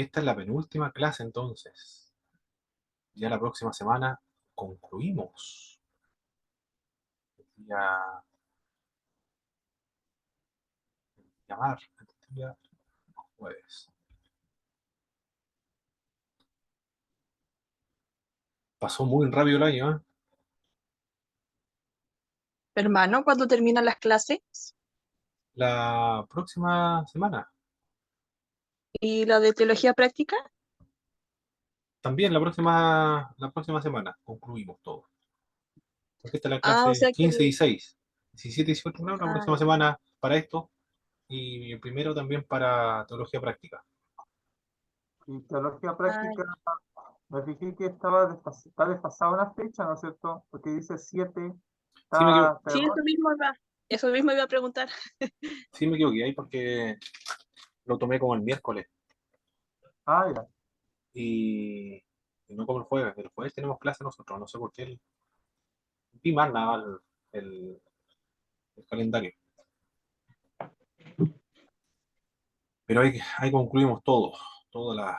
esta es la penúltima clase entonces. Ya la próxima semana concluimos. Ya, llamar, el día jueves. Pasó muy rápido el año, ¿eh? Hermano, ¿cuándo terminan las clases? La próxima semana. ¿Y la de teología práctica? También la próxima semana concluimos todo. Porque esta es la Ah, o clase sea que... 15 y 6. 17 y 18, claro, la Ah, próxima semana para esto. Y el primero también para teología práctica. Y teología ah, práctica, me fijé que está desfasada una fecha, ¿no es cierto? Porque dice 7, Sí me equivoqué, sí, eso mismo iba a preguntar. sí me equivoqué ahí porque lo tomé como el miércoles Ya. y, y no como el jueves. El jueves tenemos clase nosotros, no sé por qué vi mal nada el calendario. Pero ahí concluimos todo, todas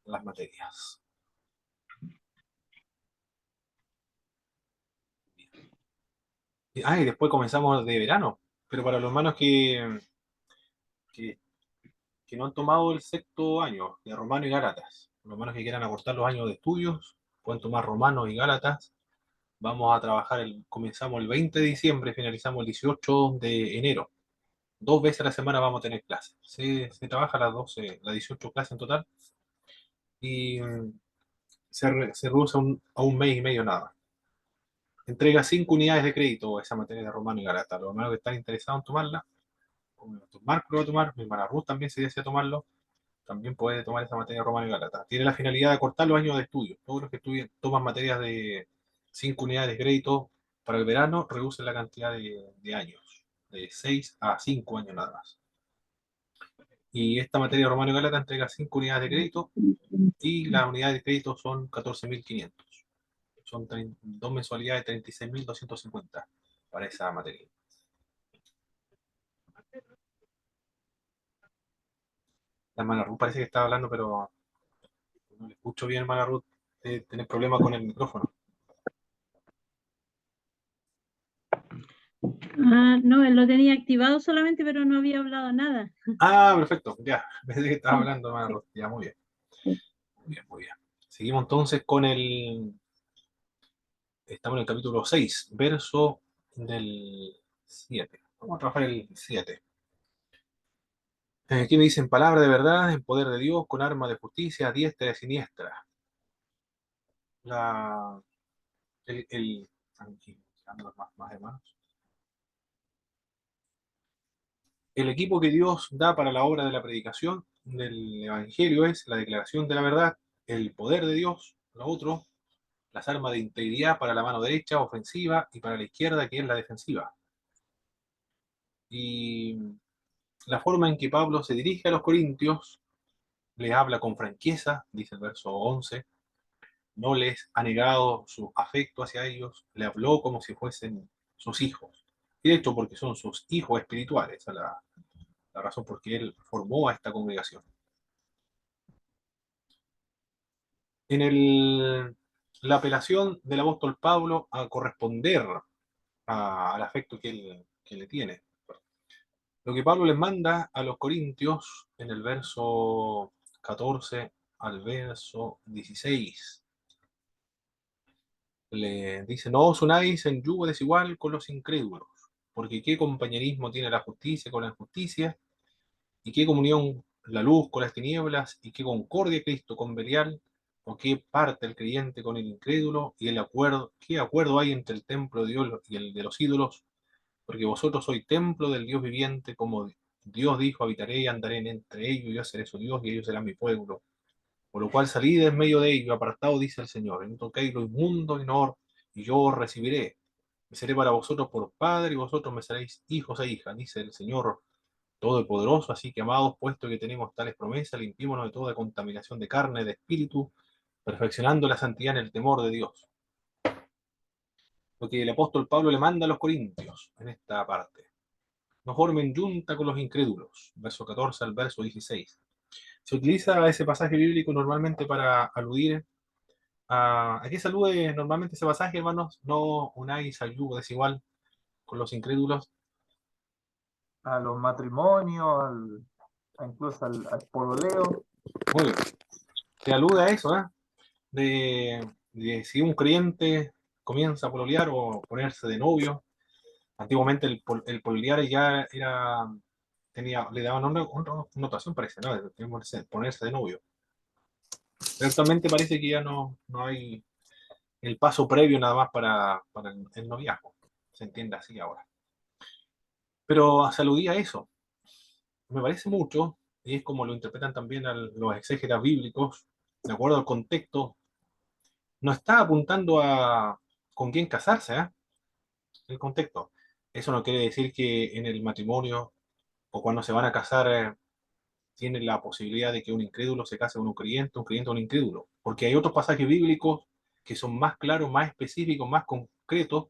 las materias. Y después comenzamos de verano. Pero para los hermanos que, que no han tomado el sexto año de Romano y Gálatas, los hermanos que quieran acortar los años de estudios, pueden tomar Romanos y Gálatas. Vamos a trabajar, comenzamos el 20 de diciembre, finalizamos el 18 de enero. 2 veces a la semana vamos a tener clases. Se trabaja las 18 clases en total y se reduce a un mes y medio nada más. Entrega 5 unidades de crédito esa materia de Romano y Gálatas. Los hermanos que están interesados en tomarla, como Marco lo va a tomar, mi hermana Ruth también se desea tomarlo, también puede tomar esa materia de Romano y Gálatas. Tiene la finalidad de acortar los años de estudio. Todos los que toman materias de 5 unidades de crédito para el verano reducen la cantidad de años, de 6 a 5 años nada más. Y esta materia de Romano y Gálatas entrega 5 unidades de crédito y las unidades de crédito son 14.500. Son dos mensualidades de 36.250 para esa materia. La hermana Ruth parece que está hablando, pero no le escucho bien, hermana Ruth. Tener problemas con el micrófono. No, él lo tenía activado solamente, pero no había hablado nada. Ah, perfecto, ya. Pensé que estaba Sí, hablando, hermana sí. Ruth. Ya, muy bien. Muy bien, muy bien. Seguimos entonces con el. Estamos en el capítulo 6, verso del 7. Vamos a trabajar el 7. Aquí me dicen palabra de verdad, en poder de Dios, con arma de justicia, diestra y siniestra. La, aquí, más hermanos. El equipo que Dios da para la obra de la predicación del Evangelio es la declaración de la verdad, el poder de Dios, lo otro, las armas de integridad para la mano derecha, ofensiva, y para la izquierda, que es la defensiva. Y la forma en que Pablo se dirige a los corintios, les habla con franqueza, dice el verso 11, no les ha negado su afecto hacia ellos, le habló como si fuesen sus hijos. Y de hecho, porque son sus hijos espirituales, esa es la razón por que él formó a esta congregación. En la apelación del apóstol Pablo a corresponder al afecto que le tiene. Lo que Pablo les manda a los corintios en el verso 14 al verso 16. Le dice, no os unáis en yugo desigual con los incrédulos, porque qué compañerismo tiene la justicia con la injusticia, y qué comunión la luz con las tinieblas, y qué concordia Cristo con Belial, o qué parte el creyente con el incrédulo, y qué acuerdo hay entre el templo de Dios y el de los ídolos, porque vosotros sois templo del Dios viviente, como Dios dijo, habitaré y andaré entre ellos, y yo seré su Dios, y ellos serán mi pueblo. Por lo cual salid en medio de ellos, apartado, dice el Señor, no toquéis lo inmundo y yo os recibiré. Me seré para vosotros por Padre, y vosotros me seréis hijos e hijas, dice el Señor Todopoderoso. Así que, amados, puesto que tenemos tales promesas, limpiémonos de toda contaminación de carne, de espíritu, perfeccionando la santidad en el temor de Dios. Lo que el apóstol Pablo le manda a los corintios en esta parte. No formen yunta con los incrédulos, verso 14 al verso 16. Se utiliza ese pasaje bíblico normalmente para aludir ¿a qué se alude normalmente ese pasaje, hermanos? No unáis al yugo desigual con los incrédulos. A los matrimonios, incluso al pololeo. Muy bien. Se alude a eso, ¿eh? De si un creyente comienza a pololear o ponerse de novio. Antiguamente el pololear ya le daban una connotación, parece, ¿no? De ponerse de novio. Pero actualmente parece que ya no hay el paso previo nada más para el noviazgo. Se entiende así ahora. Pero se aludía a eso. Me parece mucho, y es como lo interpretan también los exégetas bíblicos, de acuerdo al contexto, no está apuntando a con quién casarse, ¿eh? El contexto. Eso no quiere decir que en el matrimonio o cuando se van a casar tienen la posibilidad de que un incrédulo se case con un creyente con un incrédulo, porque hay otros pasajes bíblicos que son más claros, más específicos, más concretos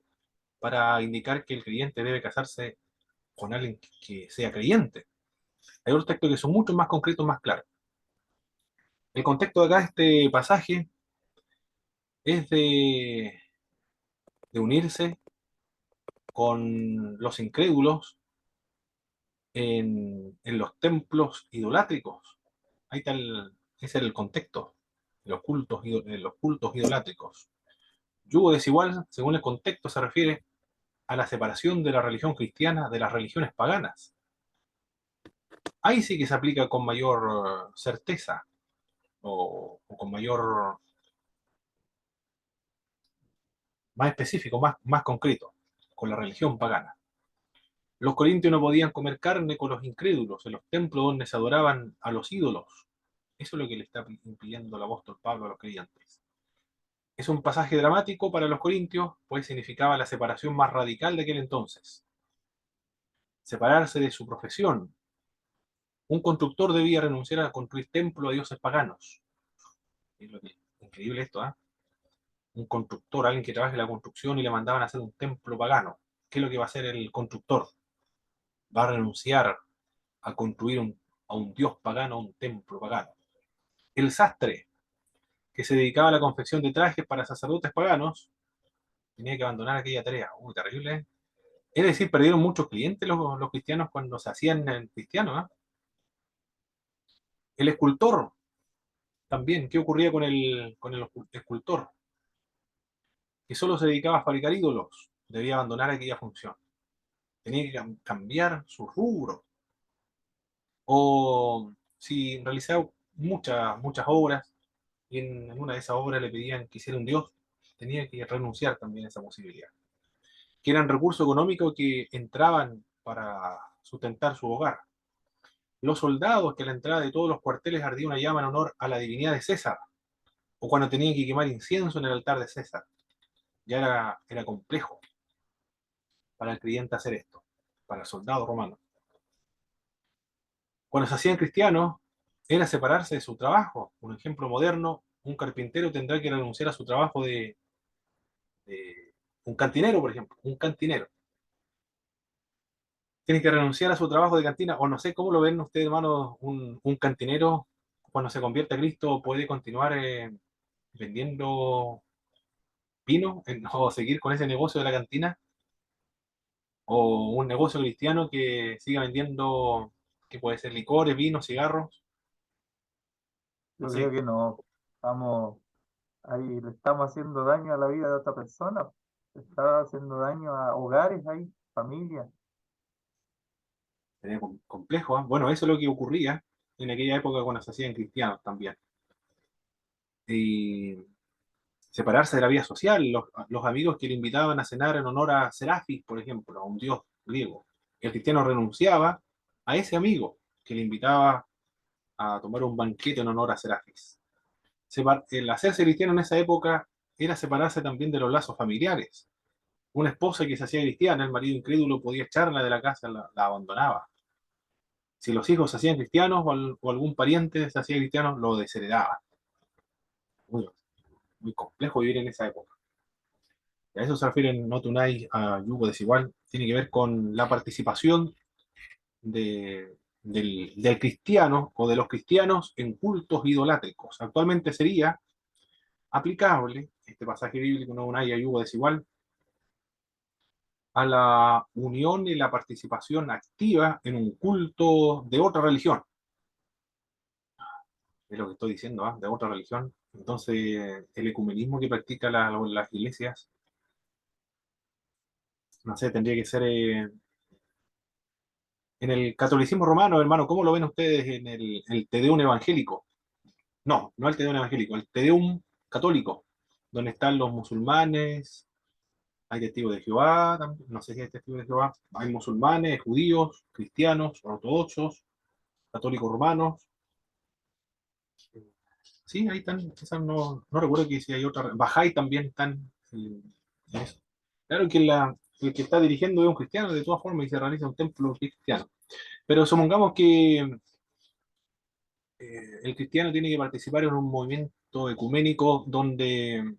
para indicar que el creyente debe casarse con alguien que sea creyente. Hay otros textos que son mucho más concretos, más claros. El contexto de acá, este pasaje, es de unirse con los incrédulos en los templos idolátricos. Ahí está ese era el contexto de los cultos idolátricos. Yugo desigual, según el contexto, se refiere a la separación de la religión cristiana de las religiones paganas. Ahí sí que se aplica con mayor certeza o con mayor, más específico, más concreto, con la religión pagana. Los corintios no podían comer carne con los incrédulos en los templos donde se adoraban a los ídolos. Eso es lo que le está impidiendo el apóstol Pablo a los creyentes. Es un pasaje dramático para los corintios, pues significaba la separación más radical de aquel entonces. Separarse de su profesión. Un constructor debía renunciar a construir templos a dioses paganos. Es increíble esto, ¿eh? Un constructor, alguien que trabaje en la construcción y le mandaban a hacer un templo pagano. ¿Qué es lo que va a hacer el constructor? Va a renunciar a construir a un dios pagano, a un templo pagano. El sastre, que se dedicaba a la confección de trajes para sacerdotes paganos, tenía que abandonar aquella tarea. Uy, terrible, ¿eh? Es decir, perdieron muchos clientes los cristianos cuando se hacían cristianos, ¿eh? El escultor, también, ¿qué ocurría con el escultor? Que solo se dedicaba a fabricar ídolos, debía abandonar aquella función. Tenía que cambiar su rubro. O si realizaba muchas obras y en una de esas obras le pedían que hiciera un dios, tenía que renunciar también a esa posibilidad. Que eran recursos económicos que entraban para sustentar su hogar. Los soldados que a la entrada de todos los cuarteles ardía una llama en honor a la divinidad de César, o cuando tenían que quemar incienso en el altar de César. Ya era complejo para el creyente hacer esto, para el soldado romano. Cuando se hacían cristianos, era separarse de su trabajo. Un ejemplo moderno, un carpintero tendrá que renunciar a su trabajo de un cantinero, por ejemplo, un cantinero. Tiene que renunciar a su trabajo de cantina, o no sé cómo lo ven ustedes, hermanos, un cantinero, cuando se convierte a Cristo, puede continuar vendiendo vino o seguir con ese negocio de la cantina, o un negocio cristiano que siga vendiendo, que puede ser licores, vinos, cigarros, no Yo sé. creo que no. Estamos ahí, le estamos haciendo daño a la vida de otra persona. Le está haciendo daño a hogares ahí, familias. Sería complejo, ¿eh? Bueno, eso es lo que ocurría en aquella época cuando se hacían cristianos también. Y separarse de la vida social, los amigos que le invitaban a cenar en honor a Serafis, por ejemplo, a un dios griego. El cristiano renunciaba a ese amigo que le invitaba a tomar un banquete en honor a Serafis. El hacerse cristiano en esa época era separarse también de los lazos familiares. Una esposa que se hacía cristiana, el marido incrédulo podía echarla de la casa, la abandonaba. Si los hijos se hacían cristianos o algún pariente se hacía cristiano, lo desheredaba. Muy, muy complejo vivir en esa época. A eso se refiere no tunai a yugo desigual. Tiene que ver con la participación de, del cristiano o de los cristianos en cultos idolátricos. Actualmente sería aplicable este pasaje bíblico, no un haya yugo desigual, a la unión y la participación activa en un culto de otra religión. Es lo que estoy diciendo, ¿ah? De otra religión. Entonces, el ecumenismo que practican las iglesias, no sé, tendría que ser en el catolicismo romano, hermano. ¿Cómo lo ven ustedes en el Te Deum evangélico? No, no el Te Deum evangélico, el Te Deum católico, donde están los musulmanes, hay testigos de Jehová, no sé si hay testigos de Jehová, hay musulmanes, judíos, cristianos, ortodoxos, católicos romanos. Sí, ahí están, esas no recuerdo que si hay otra. Bahá'í también están en eso. Claro que el que está dirigiendo es un cristiano, de todas formas, y se realiza un templo cristiano. Pero supongamos que el cristiano tiene que participar en un movimiento ecuménico donde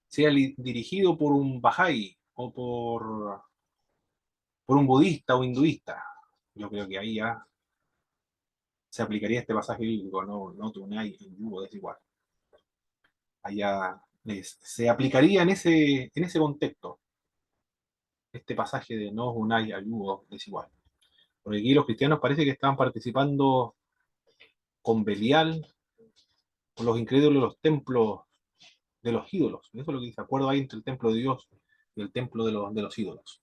sea dirigido por un Bahá'í o por un budista o hinduista. Yo creo que ahí ya se aplicaría este pasaje bíblico, no te unáis en yugo desigual. Allá se aplicaría en ese contexto este pasaje de no os unáis a yugo desigual. Porque aquí los cristianos parece que estaban participando con Belial, con los incrédulos de los templos de los ídolos. Eso es lo que dice, acuerdo hay entre el templo de Dios y el templo de los ídolos.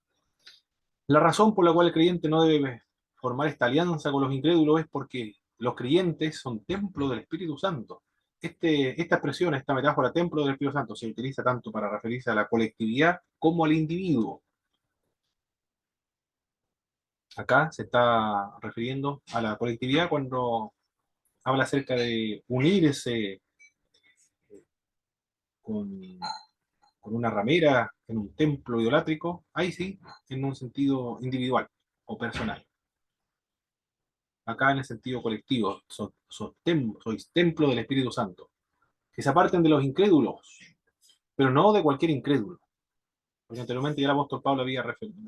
La razón por la cual el creyente no debe formar esta alianza con los incrédulos es porque los creyentes son templo del Espíritu Santo. Esta expresión, esta metáfora, templo del Espíritu Santo, se utiliza tanto para referirse a la colectividad como al individuo. Acá se está refiriendo a la colectividad cuando habla acerca de unirse con, con una ramera en un templo idolátrico, ahí sí, en un sentido individual o personal. Acá en el sentido colectivo, sois templo del Espíritu Santo, que se aparten de los incrédulos, pero no de cualquier incrédulo. Porque anteriormente ya el apóstol Pablo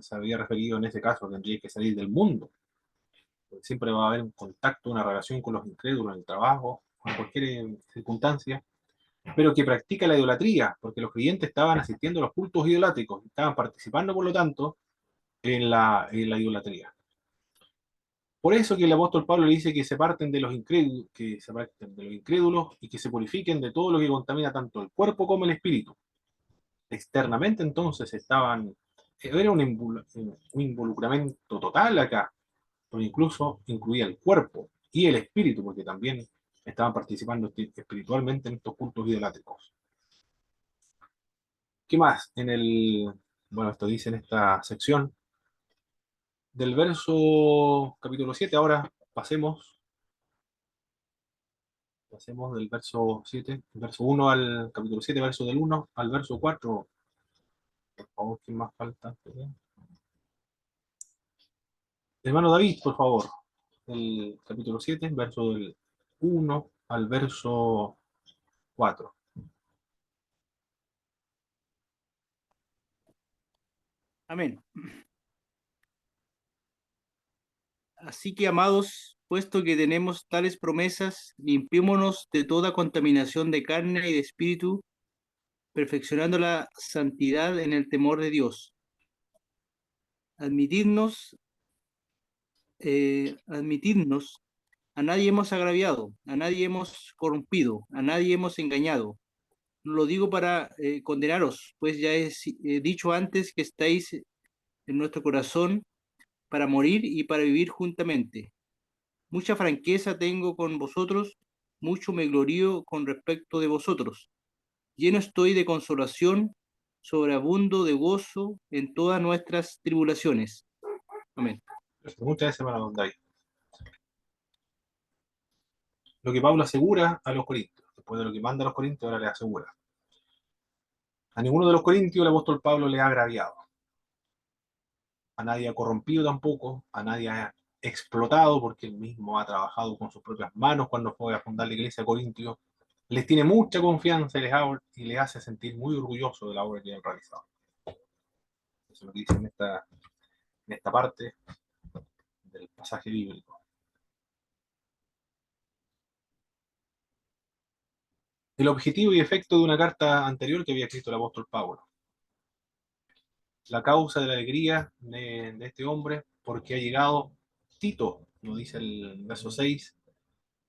se había referido en ese caso, tendría que salir del mundo. Porque siempre va a haber un contacto, una relación con los incrédulos en el trabajo, en cualquier circunstancia, pero que practica la idolatría, porque los creyentes estaban asistiendo a los cultos idolátricos, estaban participando, por lo tanto, en la idolatría. Por eso que el apóstol Pablo le dice que se parten de los incrédulos, que se parten de los incrédulos y que se purifiquen de todo lo que contamina tanto el cuerpo como el espíritu. Externamente entonces era un involucramiento total acá, pero incluso incluía el cuerpo y el espíritu, porque también estaban participando espiritualmente en estos cultos idolátricos. ¿Qué más? Bueno, esto dice en esta sección, del verso capítulo 7, ahora pasemos del verso 7, verso 1 al capítulo 7, verso del 1 al verso 4. Por favor, ¿quién más falta? Hermano David, por favor, el capítulo 7, verso del 1 al verso 4. Amén. Así que, amados, puesto que tenemos tales promesas, limpiémonos de toda contaminación de carne y de espíritu, perfeccionando la santidad en el temor de Dios. Admitidnos, a nadie hemos agraviado, a nadie hemos corrompido, a nadie hemos engañado. No lo digo para condenaros, pues ya he dicho antes que estáis en nuestro corazón para morir y para vivir juntamente. Mucha franqueza tengo con vosotros, mucho me glorío con respecto de vosotros. Lleno estoy de consolación, sobreabundo de gozo en todas nuestras tribulaciones. Amén. Muchas veces, hermano David. Lo que Pablo asegura a los corintios, después de lo que manda a los corintios, ahora les asegura. A ninguno de los corintios el apóstol Pablo le ha agraviado. A nadie ha corrompido tampoco, a nadie ha explotado, porque él mismo ha trabajado con sus propias manos cuando fue a fundar la iglesia de Corintios. Les tiene mucha confianza y les hace sentir muy orgulloso de la obra que han realizado. Eso es lo que dice en esta parte del pasaje bíblico. El objetivo y efecto de una carta anterior que había escrito el apóstol Pablo. La causa de la alegría de este hombre, porque ha llegado Tito, nos dice el verso 6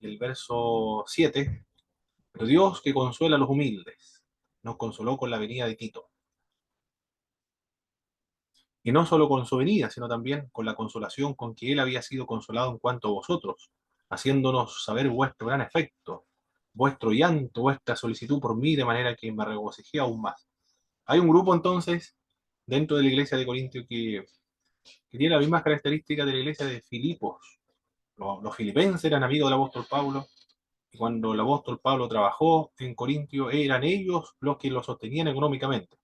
y el verso 7, pero Dios que consuela a los humildes, nos consoló con la venida de Tito. Y no solo con su venida, sino también con la consolación con que él había sido consolado en cuanto a vosotros, haciéndonos saber vuestro gran afecto, vuestro llanto, vuestra solicitud por mí, de manera que me regocijé aún más. Hay un grupo entonces dentro de la iglesia de Corintio que tiene las mismas características de la iglesia de Filipos. Los filipenses eran amigos del apóstol Pablo, y cuando el apóstol Pablo trabajó en Corintio, eran ellos los que lo sostenían económicamente.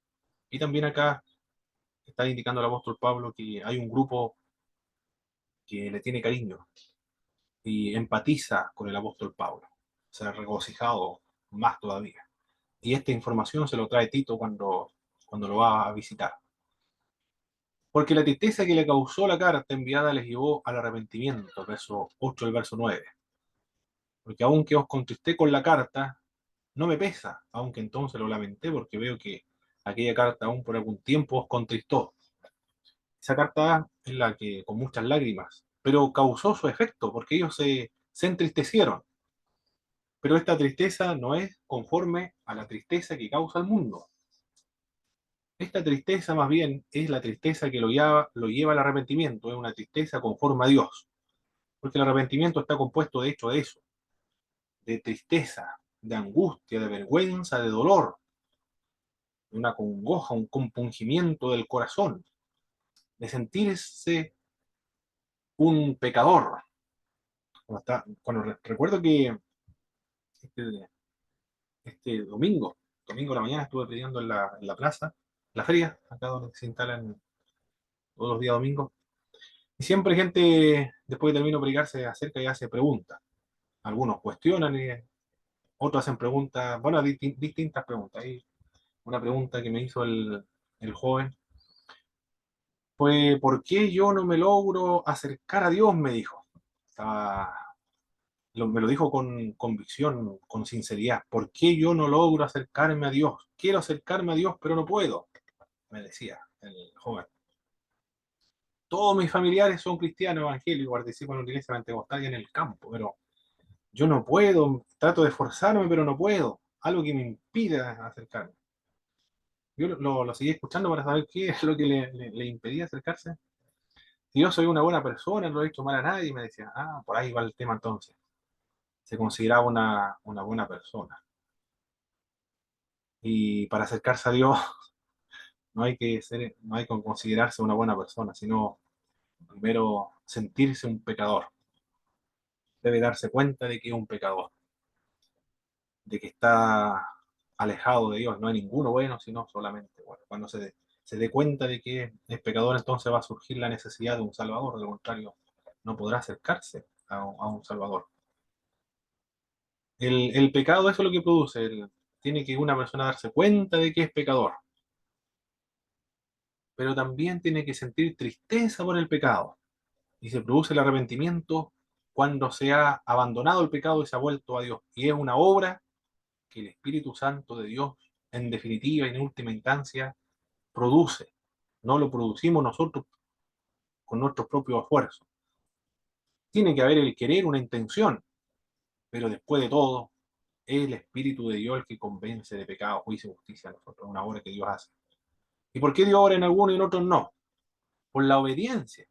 Y también acá está indicando el apóstol Pablo que hay un grupo que le tiene cariño y empatiza con el apóstol Pablo. Se ha regocijado más todavía. Y esta información se lo trae Tito cuando lo va a visitar. Porque la tristeza que le causó la carta enviada les llevó al arrepentimiento, verso 8 del verso 9. Porque aunque os contristé con la carta, no me pesa, aunque entonces lo lamenté porque veo que aquella carta aún por algún tiempo os contristó. Esa carta es la que con muchas lágrimas, pero causó su efecto porque ellos se entristecieron. Pero esta tristeza no es conforme a la tristeza que causa el mundo. Esta tristeza más bien es la tristeza que lo lleva al arrepentimiento, es una tristeza conforme a Dios. Porque el arrepentimiento está compuesto de hecho de eso, de tristeza, de angustia, de vergüenza, de dolor, de una congoja, un compungimiento del corazón, de sentirse un pecador. Recuerdo que este, este domingo a la mañana estuve pidiendo en la plaza, la feria, acá donde se instalan todos los días domingos, y siempre gente, después que termino de predicar, se acerca y hace preguntas. Algunos cuestionan y otros hacen preguntas, bueno, distintas preguntas. Hay una pregunta que me hizo el joven fue, ¿por qué yo no me logro acercar a Dios? Me dijo. Me lo dijo con convicción, con sinceridad. ¿Por qué yo no logro acercarme a Dios? Quiero acercarme a Dios, pero no puedo, me decía el joven. Todos mis familiares son cristianos evangélicos, participan en una iglesia pentecostal en el campo, pero yo no puedo, trato de esforzarme, pero no puedo. Algo que me impide acercarme. Yo lo seguí escuchando para saber qué es lo que le impedía acercarse. Si yo soy una buena persona, no lo he hecho mal a nadie, y me decía, por ahí va el tema entonces. Se consideraba una buena persona. Y para acercarse a Dios no hay que considerarse una buena persona, sino primero sentirse un pecador. Debe darse cuenta de que es un pecador, de que está alejado de Dios. No hay ninguno bueno, sino solamente bueno. Cuando se dé cuenta de que es pecador, entonces va a surgir la necesidad de un Salvador. De lo contrario, no podrá acercarse a un Salvador. El pecado, eso es lo que produce. Tiene que una persona darse cuenta de que es pecador. Pero también tiene que sentir tristeza por el pecado. Y se produce el arrepentimiento cuando se ha abandonado el pecado y se ha vuelto a Dios. Y es una obra que el Espíritu Santo de Dios, en definitiva y en última instancia, produce. No lo producimos nosotros con nuestros propios esfuerzos. Tiene que haber el querer, una intención, pero después de todo, es el Espíritu de Dios el que convence de pecado, juicio y justicia a nosotros, una obra que Dios hace. ¿Y por qué Dios obra en algunos y en otros no? Por la obediencia.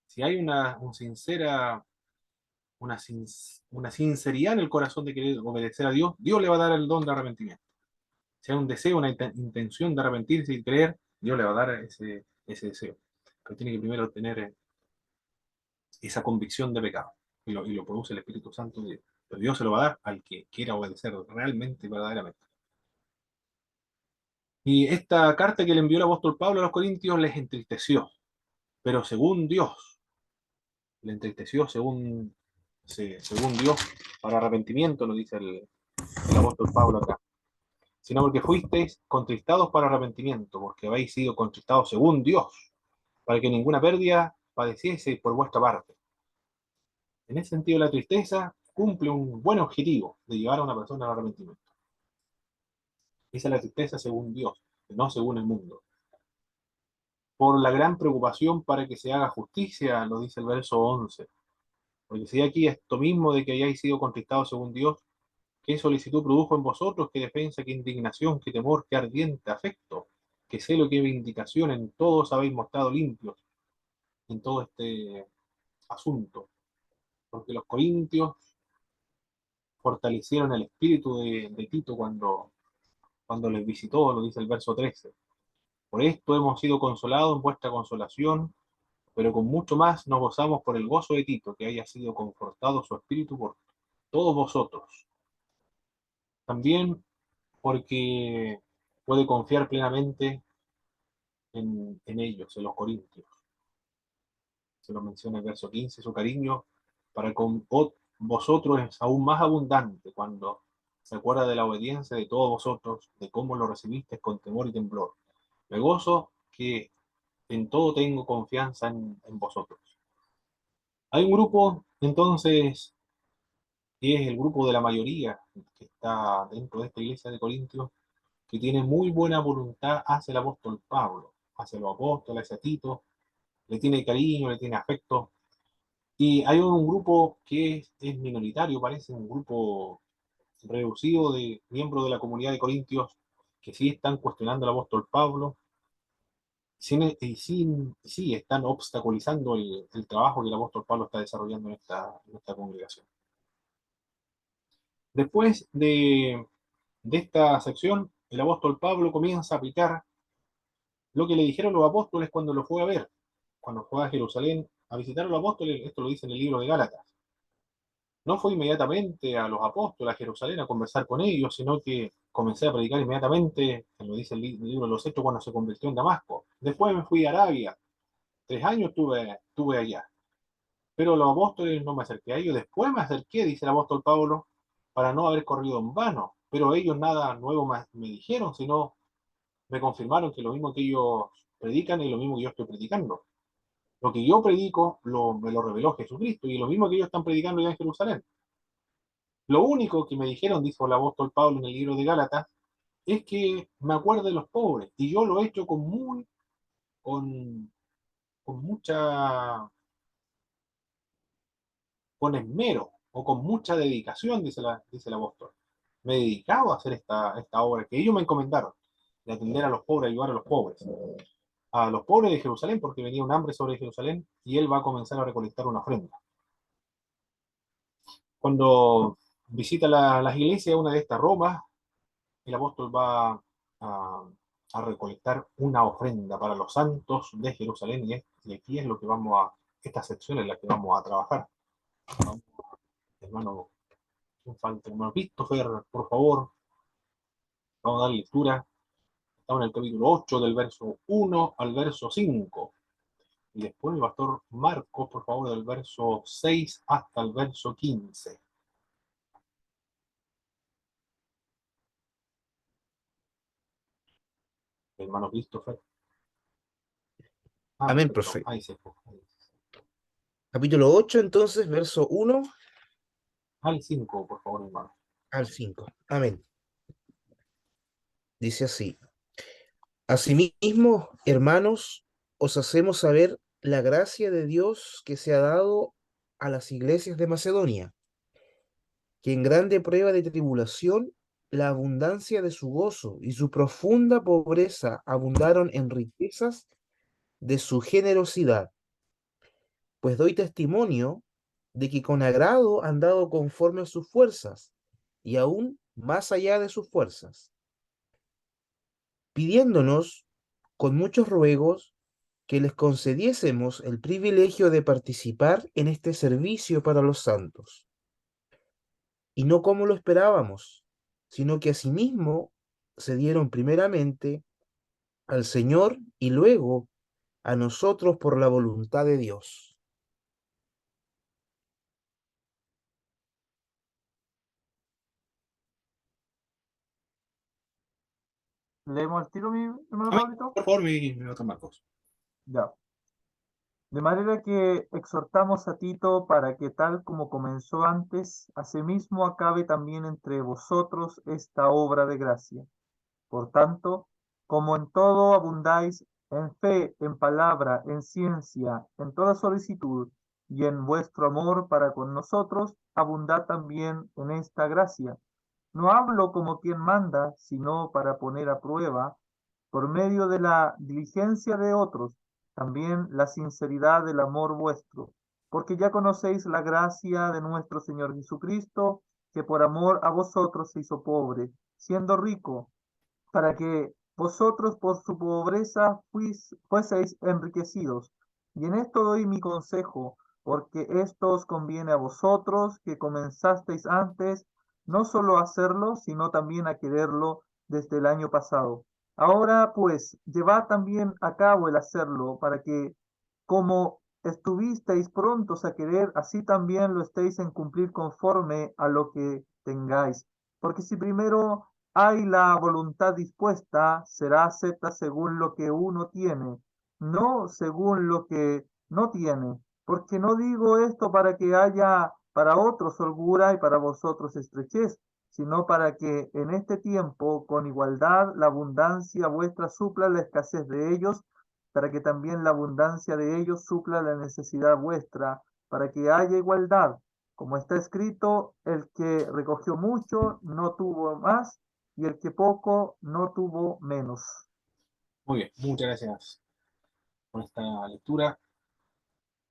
Si hay una sinceridad en el corazón de querer obedecer a Dios, Dios le va a dar el don de arrepentimiento. Si hay un deseo, una intención de arrepentirse y creer, Dios le va a dar ese deseo. Pero tiene que primero tener esa convicción de pecado. Y lo produce el Espíritu Santo de Dios. Pero Dios se lo va a dar al que quiera obedecer realmente y verdaderamente. Y esta carta que le envió el apóstol Pablo a los Corintios les entristeció. Pero según Dios, le entristeció según Dios, para arrepentimiento, lo dice el apóstol Pablo acá. Sino porque fuisteis contristados para arrepentimiento, porque habéis sido contristados según Dios, para que ninguna pérdida padeciese por vuestra parte. En ese sentido, la tristeza cumple un buen objetivo de llevar a una persona al arrepentimiento. Esa es la tristeza según Dios, no según el mundo. Por la gran preocupación para que se haga justicia, lo dice el verso 11. Porque si aquí esto mismo de que hayáis sido contristados según Dios, ¿qué solicitud produjo en vosotros? ¿Qué defensa, qué indignación, qué temor, qué ardiente afecto? ¿Qué celo, qué vindicación? En todos habéis mostrado limpios en todo este asunto. Porque los corintios fortalecieron el espíritu de Tito cuando les visitó, lo dice el verso 13. Por esto hemos sido consolados en vuestra consolación, pero con mucho más nos gozamos por el gozo de Tito, que haya sido confortado su espíritu por todos vosotros. También porque puede confiar plenamente en ellos, en los corintios. Se lo menciona el verso 15, su cariño para con vosotros es aún más abundante cuando se acuerda de la obediencia de todos vosotros, de cómo lo recibisteis con temor y temblor. Me gozo que en todo tengo confianza en vosotros. Hay un grupo, entonces, que es el grupo de la mayoría que está dentro de esta iglesia de Corintios, que tiene muy buena voluntad hacia el apóstol Pablo, hacia los apóstoles, hacia Tito, le tiene cariño, le tiene afecto. Y hay un grupo que es minoritario, parece un grupo reducido de miembros de la comunidad de Corintios que sí están cuestionando al apóstol Pablo, sí están obstaculizando el trabajo que el apóstol Pablo está desarrollando en esta congregación. Después de esta sección, el apóstol Pablo comienza a aplicar lo que le dijeron los apóstoles cuando lo fue a ver, cuando fue a Jerusalén a visitar a los apóstoles. Esto lo dice en el libro de Gálatas. No fue inmediatamente a los apóstoles a Jerusalén a conversar con ellos, sino que comencé a predicar inmediatamente, lo dice el libro de los Hechos, cuando se convirtió en Damasco. Después me fui a Arabia, 3 años tuve allá. Pero los apóstoles no me acerqué a ellos. Después me acerqué, dice el apóstol Pablo, para no haber corrido en vano. Pero ellos nada nuevo me dijeron, sino me confirmaron que lo mismo que ellos predican es lo mismo que yo estoy predicando. Lo que yo predico me lo reveló Jesucristo y lo mismo que ellos están predicando ya en Jerusalén. Lo único que me dijeron, dijo el apóstol Pablo en el libro de Gálatas, es que me acuerde de los pobres. Y yo lo he hecho con, con mucha, con esmero o con mucha dedicación, dice el apóstol. Me he dedicado a hacer esta obra que ellos me encomendaron, de atender a los pobres, ayudar a los pobres de Jerusalén, porque venía un hambre sobre Jerusalén y él va a comenzar a recolectar una ofrenda. Cuando visita las iglesias, una de estas Roma, el apóstol va a recolectar una ofrenda para los santos de Jerusalén y aquí es lo que esta sección es la que vamos a trabajar. Vamos, hermano, un falta, hermano Christopher, por favor, vamos a dar lectura. Estamos en el capítulo 8 del verso 1 al verso 5. Y después el pastor Marcos, por favor, del verso 6 hasta el verso 15. Hermano Christopher. Amén, Perfecto. profe. Ahí se fue. Capítulo 8, entonces, verso 1 Al 5, por favor, hermano. al 5. Amén. Dice así: Asimismo, hermanos, os hacemos saber la gracia de Dios que se ha dado a las iglesias de Macedonia, que en grande prueba de tribulación, la abundancia de su gozo y su profunda pobreza abundaron en riquezas de su generosidad. Pues doy testimonio de que con agrado han dado conforme a sus fuerzas, y aún más allá de sus fuerzas, pidiéndonos con muchos ruegos que les concediésemos el privilegio de participar en este servicio para los santos. Y no como lo esperábamos, sino que asimismo se dieron primeramente al Señor y luego a nosotros por la voluntad de Dios. ¿Leemos el tiro, mi hermano Amén. Pablito? Por favor, mi otro Marcos. Ya. De manera que exhortamos a Tito para que tal como comenzó antes, asimismo acabe también entre vosotros esta obra de gracia. Por tanto, como en todo abundáis, en fe, en palabra, en ciencia, en toda solicitud, y en vuestro amor para con nosotros, abundad también en esta gracia. No hablo como quien manda, sino para poner a prueba, por medio de la diligencia de otros, también la sinceridad del amor vuestro, porque ya conocéis la gracia de nuestro Señor Jesucristo, que por amor a vosotros se hizo pobre, siendo rico, para que vosotros por su pobreza fueseis enriquecidos. Y en esto doy mi consejo, porque esto os conviene a vosotros, que comenzasteis antes, no solo a hacerlo, sino también a quererlo desde el año pasado. Ahora, pues, llevad también a cabo el hacerlo, para que, como estuvisteis prontos a querer, así también lo estéis en cumplir conforme a lo que tengáis. Porque si primero hay la voluntad dispuesta, será acepta según lo que uno tiene, no según lo que no tiene. Porque no digo esto para que haya para otros holgura y para vosotros estrechez, sino para que en este tiempo, con igualdad, la abundancia vuestra supla la escasez de ellos, para que también la abundancia de ellos supla la necesidad vuestra, para que haya igualdad. Como está escrito, el que recogió mucho no tuvo más, y el que poco no tuvo menos. Muy bien, muchas gracias por esta lectura.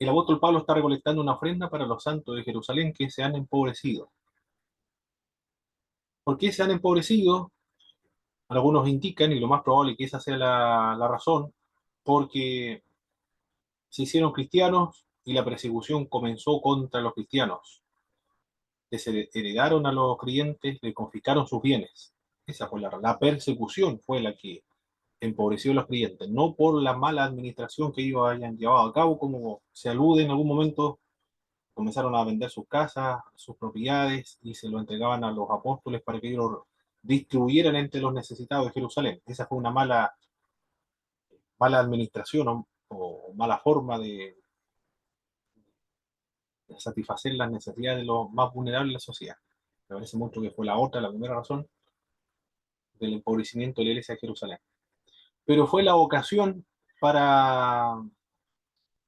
El apóstol Pablo está recolectando una ofrenda para los santos de Jerusalén que se han empobrecido. ¿Por qué se han empobrecido? Algunos indican, y lo más probable es que esa sea la razón, porque se hicieron cristianos y la persecución comenzó contra los cristianos. Desheredaron a los creyentes, le confiscaron sus bienes. Esa fue la persecución fue la que empobreció a los creyentes, no por la mala administración que ellos hayan llevado a cabo, como se alude en algún momento, comenzaron a vender sus casas, sus propiedades y se lo entregaban a los apóstoles para que ellos lo distribuyeran entre los necesitados de Jerusalén. Esa fue una mala administración o mala forma de satisfacer las necesidades de los más vulnerables de la sociedad. Me parece mucho que fue la primera razón del empobrecimiento de la iglesia de Jerusalén. Pero fue la ocasión para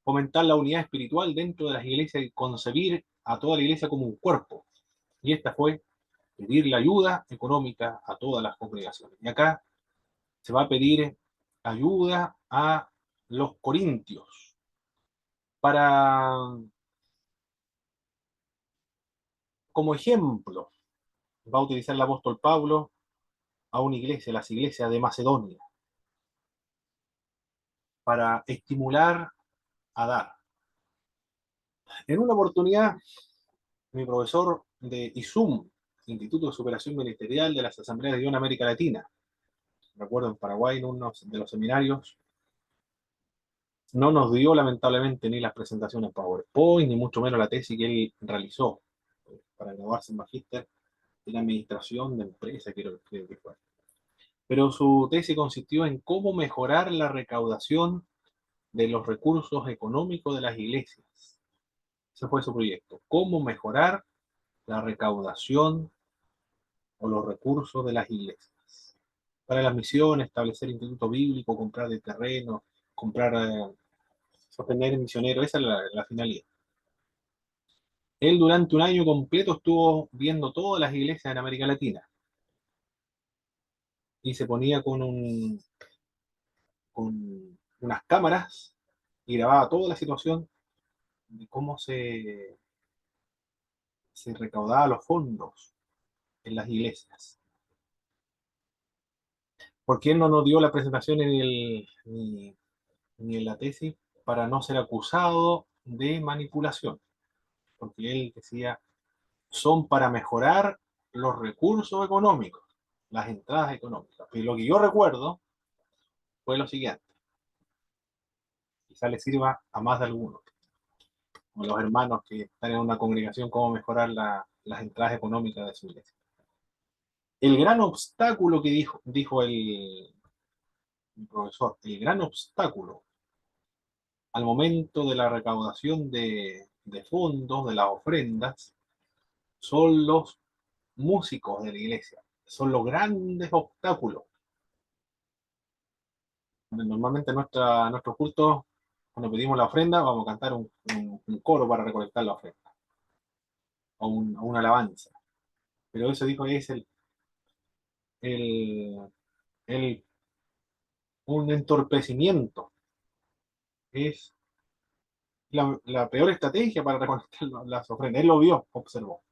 fomentar la unidad espiritual dentro de las iglesias y concebir a toda la iglesia como un cuerpo. Y esta fue pedir la ayuda económica a todas las congregaciones. Y acá se va a pedir ayuda a los corintios para, como ejemplo, va a utilizar el apóstol Pablo a una iglesia, las iglesias de Macedonia, para estimular a dar. En una oportunidad, mi profesor de ISUM, Instituto de Superación Ministerial de las Asambleas de Dios en América Latina, recuerdo en Paraguay, en uno de los seminarios, no nos dio lamentablemente ni las presentaciones PowerPoint, ni mucho menos la tesis que él realizó para graduarse en Magíster en Administración de Empresa, creo que fue. Pero su tesis consistió en cómo mejorar la recaudación de los recursos económicos de las iglesias. Ese fue su proyecto, cómo mejorar la recaudación o los recursos de las iglesias. Para las misiones, establecer instituto bíblico, comprar de terreno, comprar, sostener misioneros, esa es la finalidad. Él durante un año completo estuvo viendo todas las iglesias en América Latina y se ponía con unas cámaras y grababa toda la situación de cómo se recaudaba los fondos en las iglesias. ¿Por qué él no nos dio la presentación ni en la tesis? Para no ser acusado de manipulación. Porque él decía, son para mejorar los recursos económicos, las entradas económicas. Pero lo que yo recuerdo fue lo siguiente. Quizá le sirva a más de algunos, como los hermanos que están en una congregación, cómo mejorar las entradas económicas de su iglesia. El gran obstáculo que dijo el profesor, el gran obstáculo al momento de la recaudación de fondos, de las ofrendas, son los músicos de la iglesia, son los grandes obstáculos. Normalmente en nuestro culto, cuando pedimos la ofrenda, vamos a cantar un coro para recolectar la ofrenda, o una alabanza. Pero eso dijo es el, el- un entorpecimiento, es la peor estrategia para recolectar las ofrendas. Él lo vio, observó.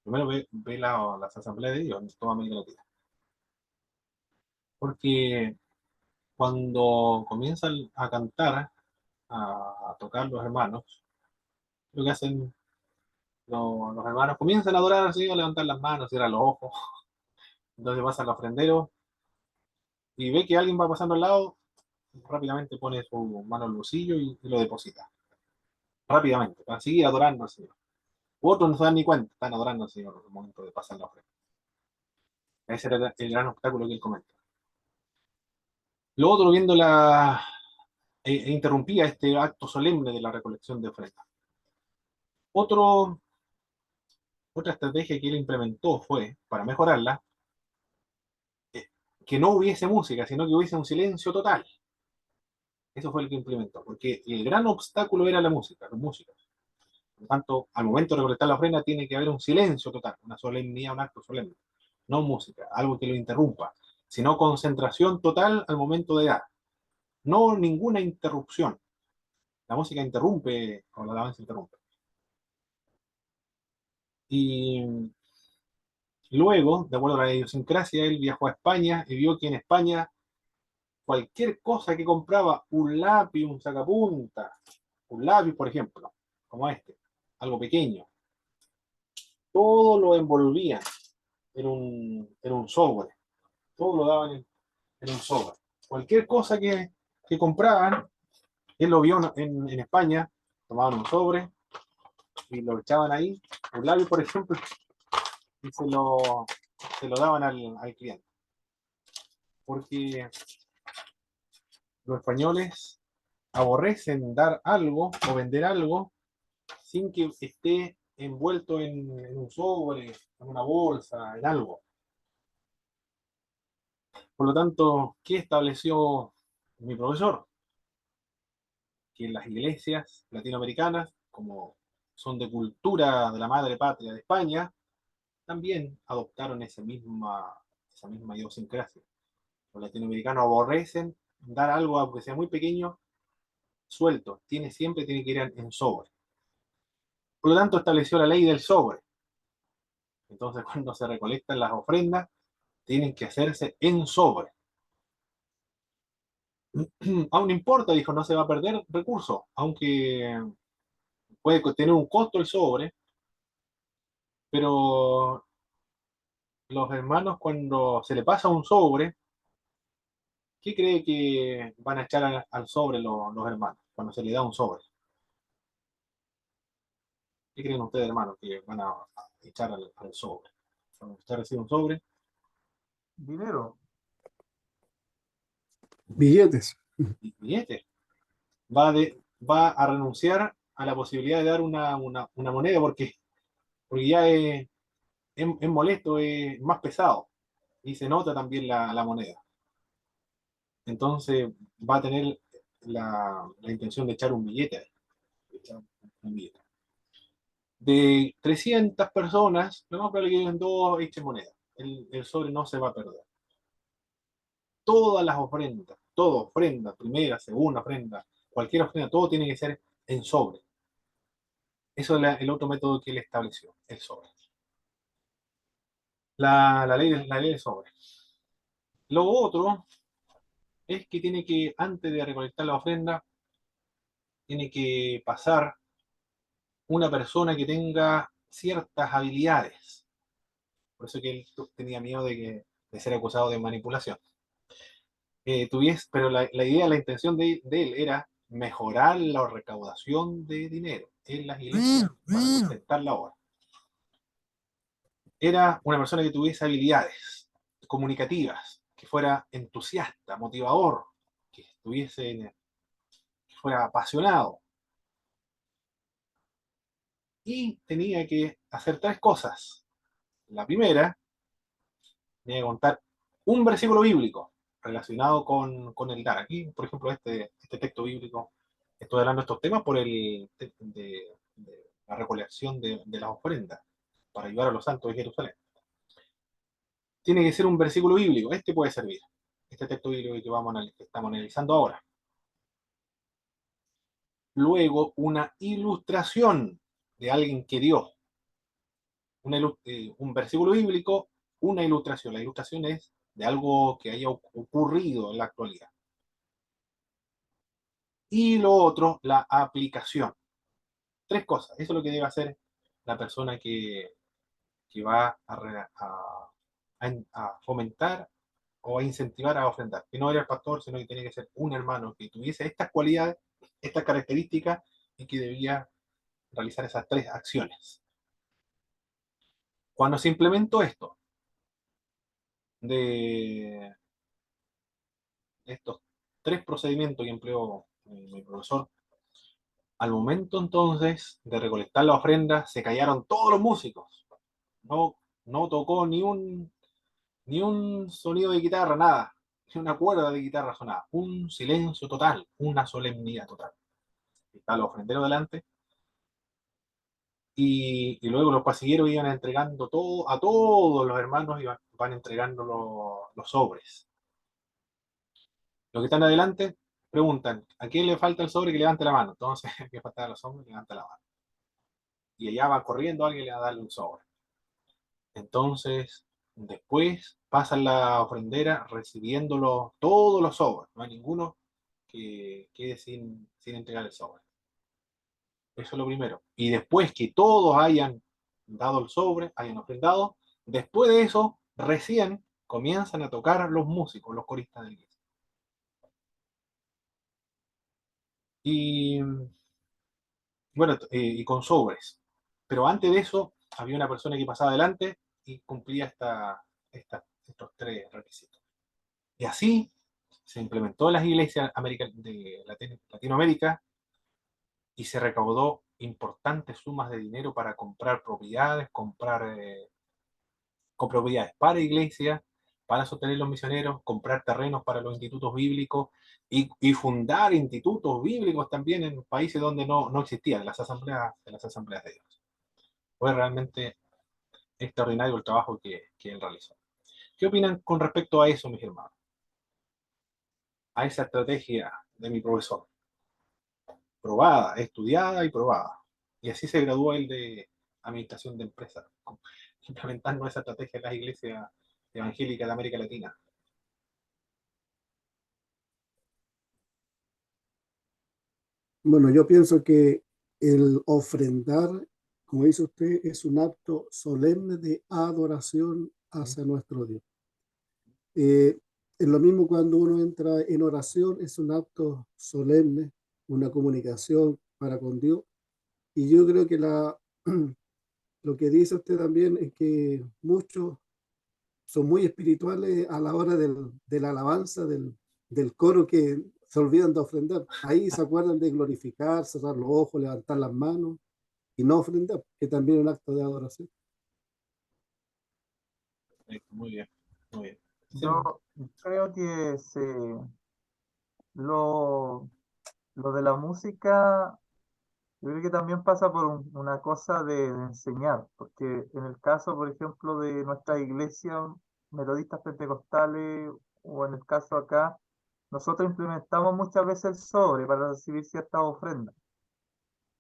Primero ve las asambleas de Dios en toda América Latina. Porque cuando comienzan a cantar, a tocar los hermanos, lo que hacen los hermanos comienzan a adorar así, a levantar las manos, cierran los ojos. Entonces pasa el ofrendero y ve que alguien va pasando al lado, rápidamente pone su mano en el bolsillo y lo deposita. Rápidamente, para seguir adorando al Señor. Otros no se dan ni cuenta, están adorando al Señor en el momento de pasar la ofrenda. Ese era el gran obstáculo que él comenta. Lo otro, viendo interrumpía este acto solemne de la recolección de ofrendas. Otra estrategia que él implementó fue, para mejorarla, que no hubiese música, sino que hubiese un silencio total. Eso fue el que implementó, porque el gran obstáculo era la música, los músicos. Por lo tanto, al momento de recolectar la ofrenda tiene que haber un silencio total, una solemnidad, un acto solemne. No música, algo que lo interrumpa, sino concentración total al momento de dar. No ninguna interrupción. La música interrumpe, o la alabanza interrumpe. Y luego, de acuerdo a la idiosincrasia, él viajó a España y vio que en España cualquier cosa que compraba, un lápiz, un sacapunta, un lápiz, por ejemplo, como este, algo pequeño, todo lo envolvían en un sobre, todo lo daban en un sobre. Cualquier cosa que compraban, él lo vio en España, tomaban un sobre y lo echaban ahí, un lápiz, por ejemplo, y se lo daban al cliente. Porque los españoles aborrecen dar algo o vender algo sin que esté envuelto en un sobre, en una bolsa, en algo. Por lo tanto, ¿qué estableció mi profesor? Que las iglesias latinoamericanas, como son de cultura de la madre patria de España, también adoptaron esa misma idiosincrasia. Los latinoamericanos aborrecen dar algo, aunque sea muy pequeño, suelto. Siempre tiene que ir en sobre. Por lo tanto, estableció la ley del sobre. Entonces, cuando se recolectan las ofrendas, tienen que hacerse en sobre. Aún no importa, dijo, no se va a perder recursos, aunque puede tener un costo el sobre, pero los hermanos cuando se le pasa un sobre, ¿qué cree que van a echar al sobre los hermanos cuando se le da un sobre? ¿Qué creen ustedes, hermanos, que van a echar al sobre? Cuando usted recibe un sobre, Dinero. Billetes. billete, va a renunciar a la posibilidad de dar una moneda porque ya es molesto, es más pesado y se nota también la moneda. Entonces va a tener la intención de echar un billete ahí, echar un billete. De 300 personas, lo más probable es que lleguen dos echen moneda. El sobre no se va a perder. Todas las ofrendas, todo, ofrenda, primera, segunda ofrenda, cualquier ofrenda, todo tiene que ser en sobre. Eso es el otro método que él estableció, el sobre. La ley del sobre. Lo otro es que antes de recolectar la ofrenda, tiene que pasar una persona que tenga ciertas habilidades. Por eso que él tenía miedo de ser acusado de manipulación. Pero la idea, la intención de él era mejorar la recaudación de dinero en las iglesias para sustentar la obra. Era una persona que tuviese habilidades comunicativas, que fuera entusiasta, motivador, que fuera apasionado. Y tenía que hacer 3 cosas. La primera, tenía que contar un versículo bíblico relacionado con el dar. Aquí, por ejemplo, este texto bíblico, estoy hablando de estos temas por de la recolección de las ofrendas para ayudar a los santos de Jerusalén. Tiene que ser un versículo bíblico. Este puede servir. Este texto bíblico que estamos analizando ahora. Luego, una ilustración de alguien que dio. Un versículo bíblico, una ilustración. La ilustración es de algo que haya ocurrido en la actualidad. Y lo otro, la aplicación. 3 cosas. Eso es lo que debe hacer la persona que va a fomentar o a incentivar a ofrendar. Que no era el pastor, sino que tenía que ser un hermano que tuviese estas cualidades, estas características y que debía realizar esas 3 acciones. Cuando se implementó esto, de estos 3 procedimientos que empleó mi profesor, al momento entonces de recolectar la ofrenda, se callaron todos los músicos. No, no tocó ni un sonido de guitarra, nada. Ni una cuerda de guitarra sonaba. Un silencio total, una solemnidad total. Está el ofrendero delante. Y luego los pasilleros iban entregando todo, a todos los hermanos van entregando los sobres. Los que están adelante preguntan, ¿a quién le falta el sobre? Que levante la mano. Entonces, el que falta los sobres, levanta la mano. Y allá va corriendo alguien le va a darle un sobre. Entonces, después pasan la ofrendera recibiéndolo todos los sobres. No hay ninguno que quede sin entregar el sobre. Eso es lo primero. Y después que todos hayan dado el sobre, hayan ofrendado, después de eso, recién comienzan a tocar los músicos, los coristas de la iglesia. Y bueno, y con sobres. Pero antes de eso, había una persona que pasaba adelante y cumplía estos 3 requisitos. Y así se implementó en las iglesias de Latinoamérica y se recaudó importantes sumas de dinero para comprar propiedades, con propiedades para iglesias, para sostener los misioneros, comprar terrenos para los institutos bíblicos y fundar institutos bíblicos también en países donde no existían, las asambleas de Dios. Fue realmente extraordinario el trabajo que él realizó. ¿Qué opinan con respecto a eso, mis hermanos? A esa estrategia de mi profesor. Probada, estudiada y probada. Y así se graduó él de administración de empresas, implementando esa estrategia en las iglesias evangélicas de América Latina. Bueno, yo pienso que el ofrendar, como dice usted, es un acto solemne de adoración hacia nuestro Dios. Es lo mismo cuando uno entra en oración, es un acto solemne, una comunicación para con Dios. Y yo creo que lo que dice usted también es que muchos son muy espirituales a la hora de la alabanza, del coro, que se olvidan de ofrendar. Ahí se acuerdan de glorificar, cerrar los ojos, levantar las manos y no ofrendar, que también es un acto de adoración. Muy bien, muy bien. Yo creo que lo, lo de la música, yo creo que también pasa por una cosa de enseñar, porque en el caso, por ejemplo, de nuestra iglesia metodistas pentecostales, o en el caso acá, nosotros implementamos muchas veces el sobre para recibir ciertas ofrendas.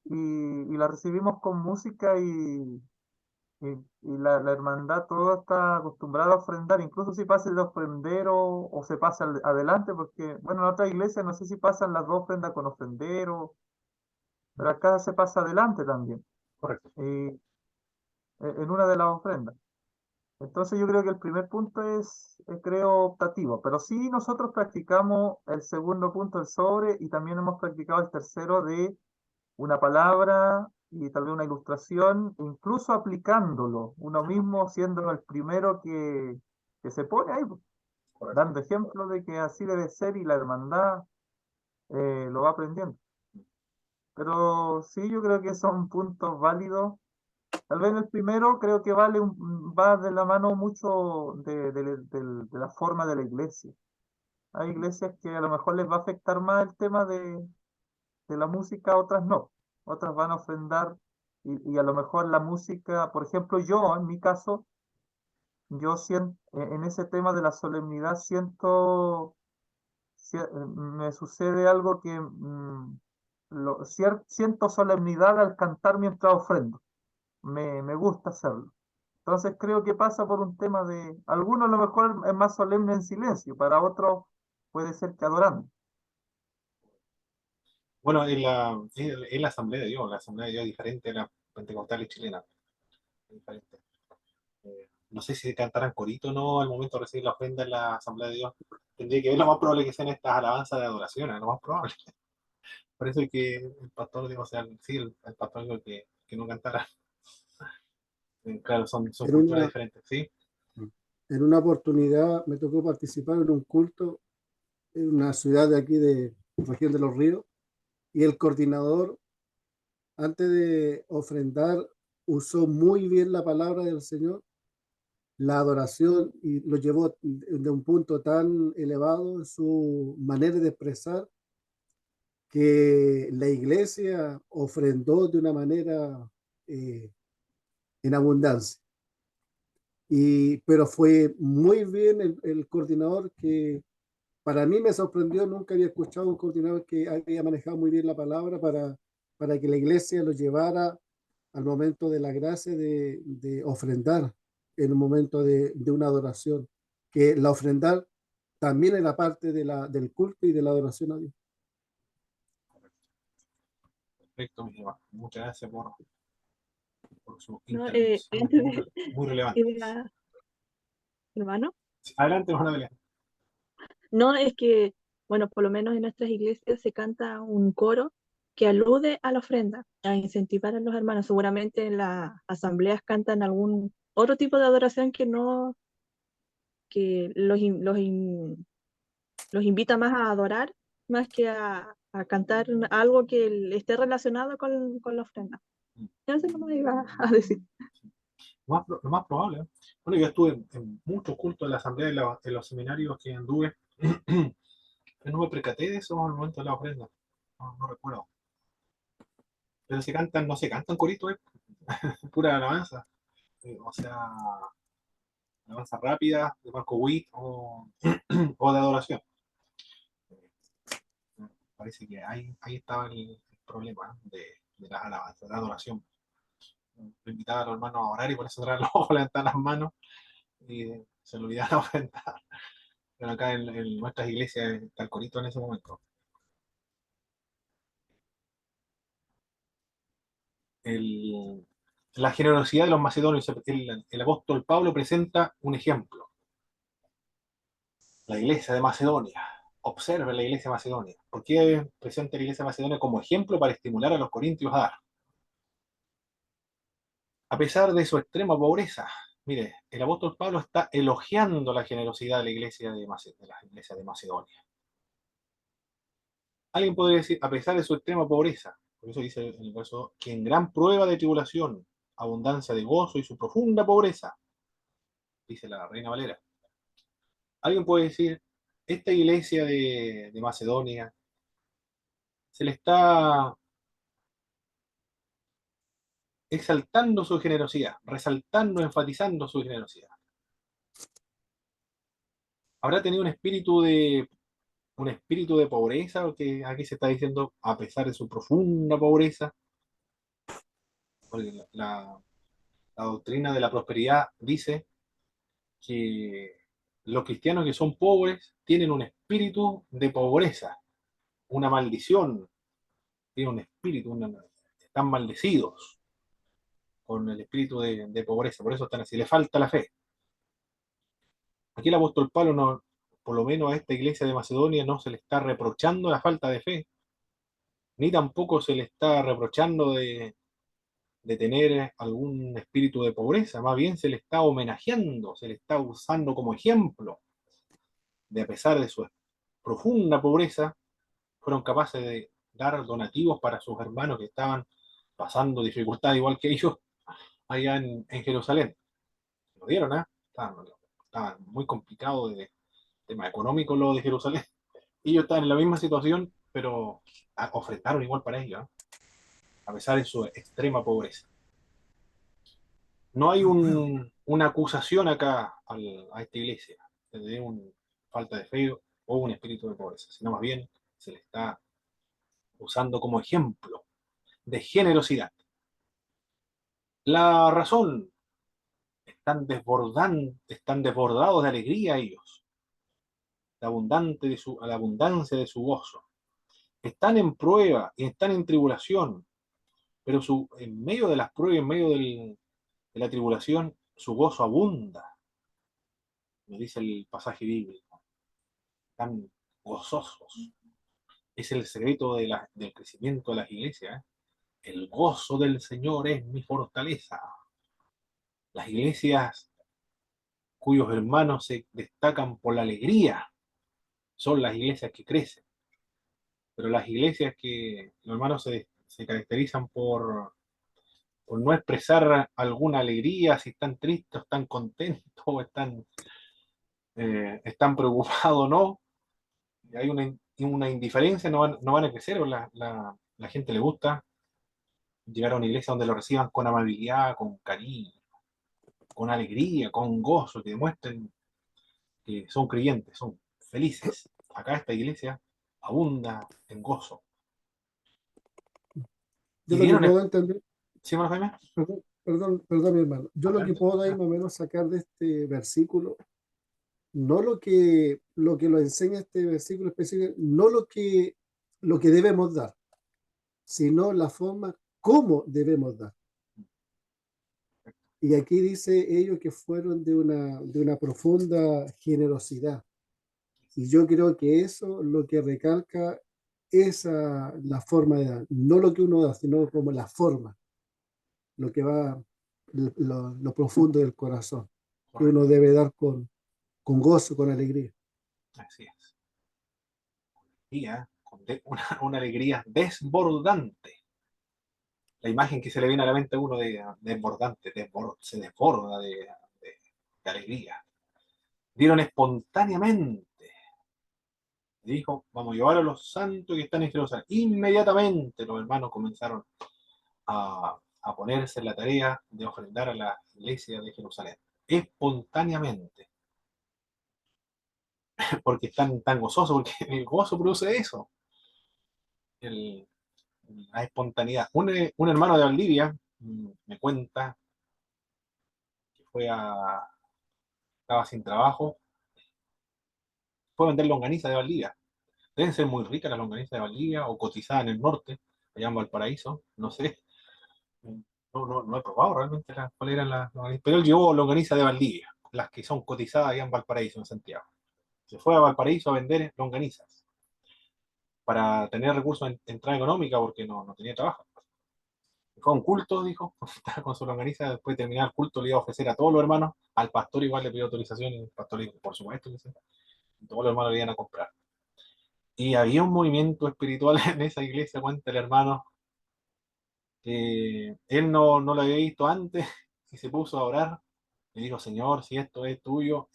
Y la recibimos con música y la hermandad todo está acostumbrado a ofrendar, incluso si pasa el ofrendero o se pasa adelante, porque, bueno, en otra iglesia no sé si pasan las 2 ofrendas con ofrendero, pero acá se pasa adelante también, Correcto. en una de las ofrendas. Entonces yo creo que el primer punto es, creo, optativo, pero sí nosotros practicamos el segundo punto, el sobre, y también hemos practicado el tercero de una palabra y tal vez una ilustración, incluso aplicándolo, uno mismo siendo el primero que se pone ahí, pues, Correcto. dando ejemplo de que así debe ser y la hermandad lo va aprendiendo. Pero sí, yo creo que son puntos válidos. Tal vez el primero creo que va de la mano mucho de la forma de la iglesia. Hay iglesias que a lo mejor les va a afectar más el tema de la música, otras no. Otras van a ofrendar y a lo mejor la música, por ejemplo, yo en mi caso, yo siento, en ese tema de la solemnidad me sucede algo que siento solemnidad al cantar mientras ofrendo. Me gusta hacerlo. Entonces creo que pasa por un tema de, algunos a lo mejor es más solemne en silencio, para otros puede ser que adorando. Bueno, en la Asamblea de Dios es diferente a la pentecostal y chilena. Es diferente. No sé si cantarán corito o no al momento de recibir la ofrenda en la Asamblea de Dios. Tendría que ver, lo más probable que sean estas alabanzas de adoración, es lo más probable. Por eso es que el pastor dijo, o sea, sí, el pastor dijo que no cantara. Claro, son En culturas una, diferentes, ¿sí? en una oportunidad me tocó participar en un culto en una ciudad de aquí de región de Los Ríos y el coordinador, antes de ofrendar, usó muy bien la palabra del Señor, la adoración, y lo llevó de un punto tan elevado en su manera de expresar que la iglesia ofrendó de una manera eh, en abundancia. Pero fue muy bien el coordinador que para mí me sorprendió, nunca había escuchado un coordinador que había manejado muy bien la palabra para que la iglesia lo llevara al momento de la gracia de ofrendar, en un momento de una adoración, que la ofrendar también era parte del culto y de la adoración a Dios. Perfecto, mi hermano. Muchas gracias por su No, intervención, antes muy relevante. hermano. Adelante, hermana Belén. No, es que, bueno, por lo menos en nuestras iglesias se canta un coro que alude a la ofrenda, a incentivar a los hermanos. Seguramente en las asambleas cantan algún otro tipo de adoración que no, que los invita más a adorar, más que a cantar algo que esté relacionado con la ofrenda. Eso no me iba a decir. Lo más probable. ¿Eh? Bueno, yo estuve en muchos cultos de la asamblea de los seminarios que anduve. No me percaté de eso al momento de la ofrenda. No recuerdo. Pero no se cantan coritos, pura alabanza. O sea, alabanza rápida de Marco Witt o de adoración. Parece que ahí estaba el problema de las alabanzas, de la adoración. Lo invitaba a los hermanos a orar y por eso levantar las manos y se le olvidaba ofrendar. Pero acá en nuestras iglesias está el corito en ese momento. El, la generosidad de los macedonios, el apóstol Pablo presenta un ejemplo. La iglesia de Macedonia. Observe la iglesia de Macedonia. ¿Por qué presenta la iglesia de Macedonia como ejemplo para estimular a los corintios a dar? A pesar de su extrema pobreza, mire, el apóstol Pablo está elogiando la generosidad de la iglesia de Macedonia. Alguien podría decir, a pesar de su extrema pobreza, por eso dice en el verso, que en gran prueba de tribulación, abundancia de gozo y su profunda pobreza, dice la Reina Valera. Alguien puede decir, esta iglesia de Macedonia se le está exaltando su generosidad, resaltando, enfatizando su generosidad. ¿Habrá tenido un espíritu de pobreza, o que aquí se está diciendo a pesar de su profunda pobreza? Porque la doctrina de la prosperidad dice que los cristianos que son pobres tienen un espíritu de pobreza, una maldición, tienen un espíritu, están maldecidos con el espíritu de pobreza, por eso están así, le falta la fe. Aquí el apóstol Pablo, no, por lo menos a esta iglesia de Macedonia, no se le está reprochando la falta de fe, ni tampoco se le está reprochando de tener algún espíritu de pobreza, más bien se le está homenajeando, se le está usando como ejemplo de, a pesar de su profunda pobreza, fueron capaces dar donativos para sus hermanos que estaban pasando dificultad igual que ellos allá en Jerusalén. Lo dieron, ¿eh? Estaban muy complicados de tema económico lo de Jerusalén. Ellos estaban en la misma situación, pero ofrendaron igual para ellos, ¿eh? A pesar de su extrema pobreza. No hay una acusación acá a esta iglesia de falta de fe o un espíritu de pobreza, sino más bien se le está usando como ejemplo de generosidad. La razón, están desbordados de alegría ellos, la abundancia de su gozo. Están en prueba y están en tribulación, pero en medio de las pruebas, en medio de la tribulación, su gozo abunda, me dice el pasaje bíblico. Están gozosos. Es el secreto del crecimiento de las iglesias, ¿eh? El gozo del Señor es mi fortaleza. Las iglesias cuyos hermanos se destacan por la alegría son las iglesias que crecen. Pero las iglesias que los hermanos se caracterizan por no expresar alguna alegría, si están tristes, están contentos, están preocupados o no, hay una indiferencia, no van a crecer, o la gente le gusta llegar a una iglesia donde lo reciban con amabilidad, con cariño, con alegría, con gozo, que demuestren que son creyentes, son felices. Acá esta iglesia abunda en gozo. Yo Y lo que vieron puedo entender, ¿sí, hermano Jaime? perdón, mi hermano, yo lo que puedo ahí más o menos sacar de este versículo, no lo que lo enseña este versículo específico, no lo que debemos dar, sino la forma como debemos dar. Y aquí dice ellos que fueron de una profunda generosidad. Y yo creo que eso lo que recalca es la forma de dar, no lo que uno da, sino como la forma, lo que va, lo profundo del corazón, que uno debe dar con gozo, con alegría. Así es. Y con una alegría desbordante. La imagen que se le viene a la mente a uno de desbordante, se desborda de alegría. Dieron espontáneamente. Dijo, vamos a llevar a los santos que están en Jerusalén. Inmediatamente los hermanos comenzaron a ponerse en la tarea de ofrendar a la iglesia de Jerusalén. Espontáneamente. Porque están tan gozosos, porque el gozo produce eso. El, la espontaneidad. Un hermano de Valdivia me cuenta que estaba sin trabajo, fue a vender longaniza de Valdivia. Deben ser muy ricas las longanizas de Valdivia o cotizadas en el norte, allá en Valparaíso, no sé. No he probado realmente cuáles eran las longanizas, pero él llevó longaniza de Valdivia, las que son cotizadas allá en Valparaíso, en Santiago. Se fue a Valparaíso a vender longanizas para tener recursos en entrada económica porque no tenía trabajo. Fue a un culto, dijo, estaba con su longaniza, después de terminar el culto le iba a ofrecer a todos los hermanos, al pastor igual le pidió autorización y el pastor dijo, por supuesto que sí. Y todos los hermanos le iban a comprar. Y había un movimiento espiritual en esa iglesia, cuenta el hermano, que él no lo había visto antes y se puso a orar. Le dijo, Señor, si esto es tuyo,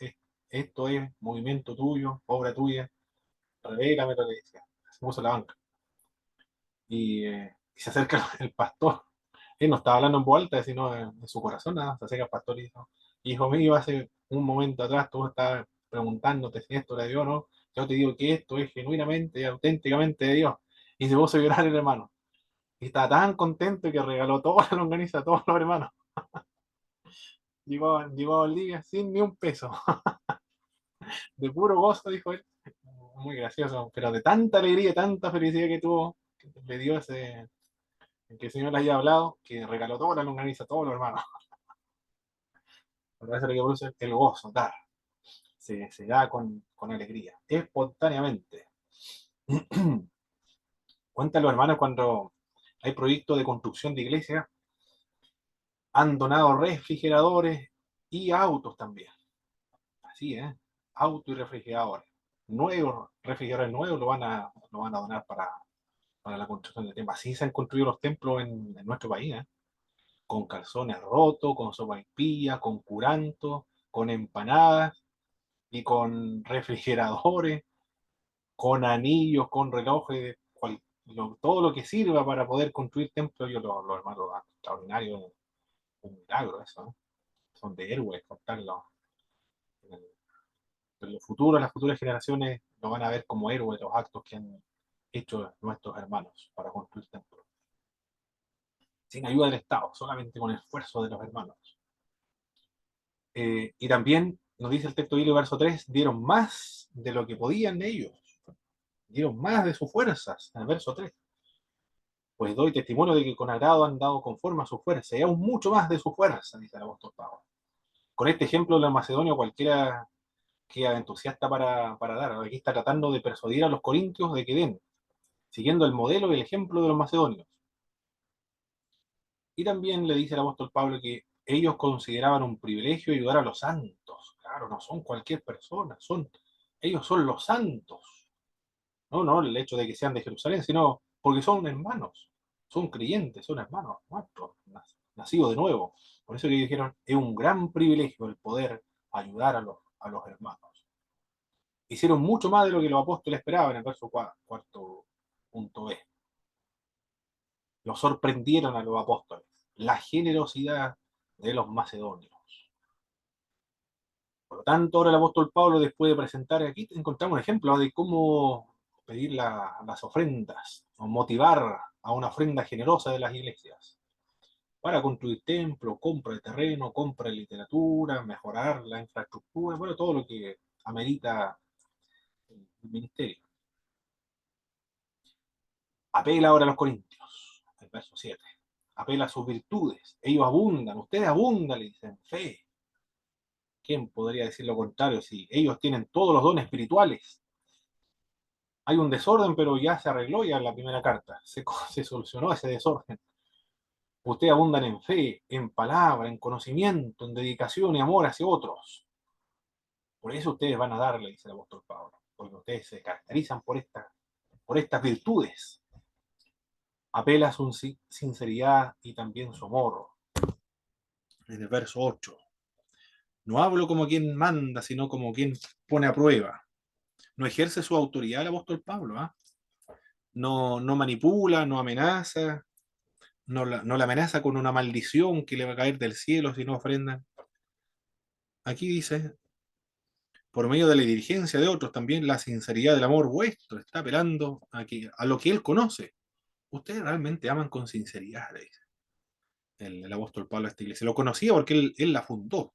esto es movimiento tuyo, obra tuya, revélame, le decía. Se puso a la banca. Y se acerca el pastor. Él no estaba hablando en voz alta, sino en su corazón, nada. Se acerca el pastor y dijo, hijo mío, hace un momento atrás tú estabas preguntándote si esto era de Dios o no. Yo te digo que esto es genuinamente y auténticamente de Dios. Y se puso a llorar el hermano. Y estaba tan contento que regaló toda la longaniza a todos los hermanos. Llegó a Bolivia sin ni un peso. De puro gozo, dijo él. Muy gracioso, pero de tanta alegría, tanta felicidad que tuvo, que le dio ese, que el Señor le haya hablado, que regaló toda la longaniza a todos los hermanos. Pero eso es lo que produce el gozo, dar. Se da con alegría, espontáneamente. Cuentan los hermanos cuando hay proyectos de construcción de iglesia, han donado refrigeradores y autos también. Así, Autos y refrigeradores. Nuevos, refrigeradores nuevos lo van a donar para para la construcción del templo. Así se han construido los templos en nuestro país, ¿eh? Con calzones rotos, con sopaipilla, con curanto, con empanadas y con refrigeradores, con anillos, con relojes, todo lo que sirva para poder construir templos. Yo los hermanos extraordinarios, un milagro eso, ¿eh? Son de héroes, contarlo. En los futuros, las futuras generaciones lo van a ver como héroes los actos que han hecho nuestros hermanos para construir templos. Sin ayuda del Estado, solamente con el esfuerzo de los hermanos. Y también nos dice el texto bíblico, verso 3, dieron más de lo que podían ellos, dieron más de sus fuerzas, en el verso 3. Pues doy testimonio de que con agrado han dado conforme a su fuerza, y aún mucho más de su fuerza, dice el apóstol Pablo. Con este ejemplo de la Macedonia, cualquiera queda entusiasta para dar. Aquí está tratando de persuadir a los corintios de que den, siguiendo el modelo y el ejemplo de los macedonios. Y también le dice el apóstol Pablo que ellos consideraban un privilegio ayudar a los santos. Claro, no son cualquier persona, ellos son los santos. No el hecho de que sean de Jerusalén, sino porque son hermanos, son creyentes, son hermanos nuestros, nacidos de nuevo. Por eso que dijeron, es un gran privilegio el poder ayudar a los hermanos. Hicieron mucho más de lo que los apóstoles esperaban en el verso cuarto punto B. Los sorprendieron a los apóstoles, la generosidad de los macedonios. Por lo tanto, ahora el apóstol Pablo, después de presentar aquí, encontramos un ejemplo de cómo pedir las ofrendas, o motivar a una ofrenda generosa de las iglesias, para construir templos, compra de terreno, compra de literatura, mejorar la infraestructura, bueno, todo lo que amerita el ministerio. Apela ahora a los corintios, el verso 7. Apela a sus virtudes. Ellos abundan, ustedes abundan, le dicen, fe. ¿Quién podría decir lo contrario si ellos tienen todos los dones espirituales? Hay un desorden, pero ya se arregló ya en la primera carta. Se solucionó ese desorden. Ustedes abundan en fe, en palabra, en conocimiento, en dedicación y amor hacia otros. Por eso ustedes van a darle, dice el apóstol Pablo, porque ustedes se caracterizan por estas virtudes. Apela a su sinceridad y también su amor. En el verso 8. No hablo como quien manda, sino como quien pone a prueba. No ejerce su autoridad el apóstol Pablo, ¿eh? No manipula, no amenaza, no la amenaza con una maldición que le va a caer del cielo si no ofrendan. Aquí dice, por medio de la diligencia de otros, también la sinceridad del amor vuestro, está apelando a lo que él conoce. Ustedes realmente aman con sinceridad, le dice el apóstol Pablo a esta iglesia. Lo conocía porque él la fundó.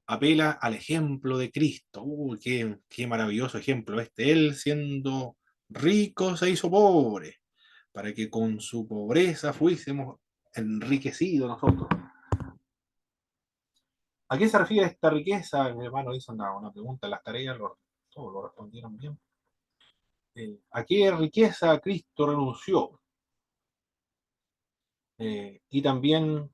Apela al ejemplo de Cristo. Qué maravilloso ejemplo este. Él, siendo rico, se hizo pobre, para que con su pobreza fuésemos enriquecidos nosotros. ¿A qué se refiere esta riqueza? Mi hermano hizo una pregunta en las tareas, todos lo respondieron bien. ¿A qué riqueza Cristo renunció? Y también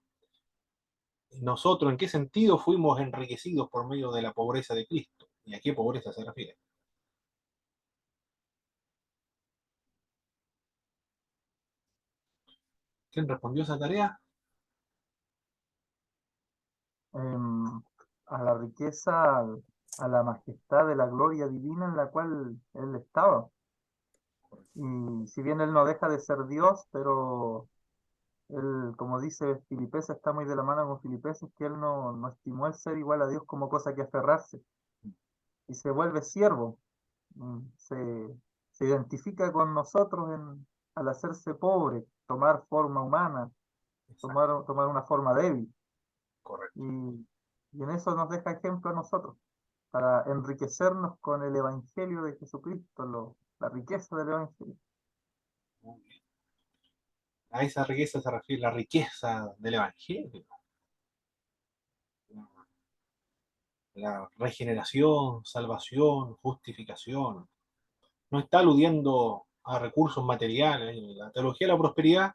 nosotros, ¿en qué sentido fuimos enriquecidos por medio de la pobreza de Cristo? ¿Y a qué pobreza se refiere? ¿Quién respondió esa tarea? A la riqueza, a la majestad de la gloria divina en la cual él estaba. Y si bien él no deja de ser Dios, pero él, como dice Filipenses, está muy de la mano con Filipenses, que él no estimó el ser igual a Dios como cosa que aferrarse. Y se vuelve siervo. Se identifica con nosotros al hacerse pobre, tomar forma humana, tomar una forma débil. Correcto. Y en eso nos deja ejemplo a nosotros, para enriquecernos con el Evangelio de Jesucristo, la riqueza del Evangelio. Muy bien. A esa riqueza se refiere la riqueza del Evangelio. La regeneración, salvación, justificación. No está aludiendo a recursos materiales. En la teología de la prosperidad,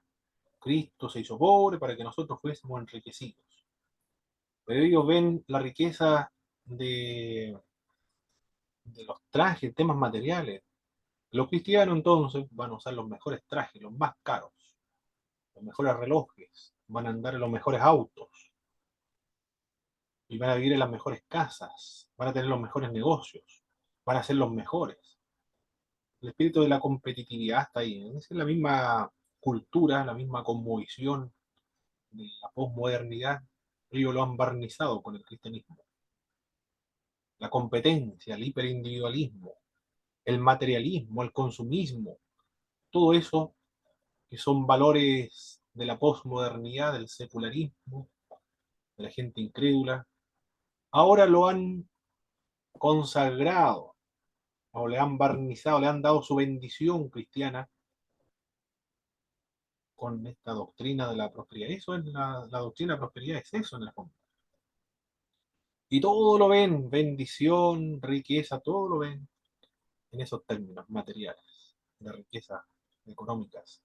Cristo se hizo pobre para que nosotros fuésemos enriquecidos. Pero ellos ven la riqueza de los trajes, temas materiales. Los cristianos entonces van a usar los mejores trajes, los más caros, los mejores relojes, van a andar en los mejores autos y van a vivir en las mejores casas, van a tener los mejores negocios, van a ser los mejores. El espíritu de la competitividad está ahí. Es la misma cultura, la misma cosmovisión de la posmodernidad. Ellos lo han barnizado con el cristianismo. La competencia, el hiperindividualismo, el materialismo, el consumismo, todo eso que son valores de la posmodernidad, del secularismo, de la gente incrédula, ahora lo han consagrado o le han barnizado, le han dado su bendición cristiana con esta doctrina de la prosperidad. Eso es la doctrina de la prosperidad, es eso en el fondo. Y todo lo ven, bendición, riqueza, todo lo ven en esos términos materiales, de riquezas económicas,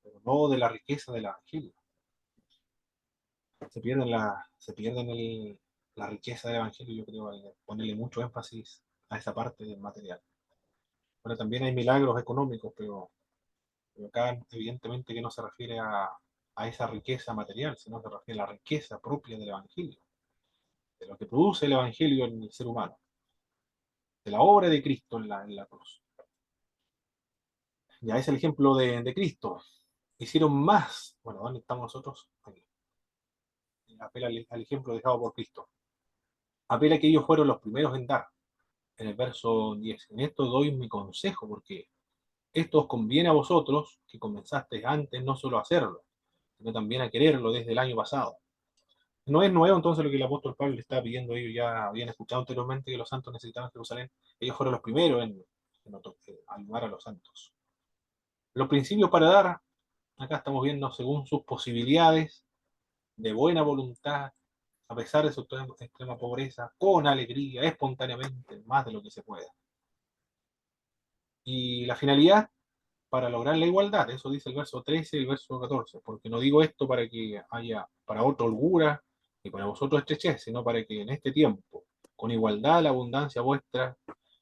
pero no de la riqueza del evangelio. Se pierden la riqueza del evangelio, yo creo, al ponerle mucho énfasis a esa parte del material. Bueno, también hay milagros económicos, pero acá evidentemente que no se refiere a esa riqueza material, sino se refiere a la riqueza propia del evangelio, de lo que produce el evangelio en el ser humano, de la obra de Cristo en la cruz. Ya es el ejemplo de Cristo. Hicieron más. Bueno, ¿dónde estamos nosotros? Aquí. Apela al ejemplo dejado por Cristo. Apela que ellos fueron los primeros en dar. En el verso 10. En esto doy mi consejo, porque esto os conviene a vosotros, que comenzasteis antes no solo a hacerlo, sino también a quererlo desde el año pasado. No es nuevo entonces lo que el apóstol Pablo le está pidiendo. Ellos ya habían escuchado anteriormente que los santos necesitaban Jerusalén. Ellos fueron los primeros en ayudar a los santos. Los principios para dar, acá estamos viendo según sus posibilidades, de buena voluntad, a pesar de su extrema pobreza, con alegría, espontáneamente, más de lo que se pueda. Y la finalidad, para lograr la igualdad, eso dice el verso 13 y el verso 14, porque no digo esto para que haya para otro holgura y para vosotros estrechez, sino para que en este tiempo, con igualdad la abundancia vuestra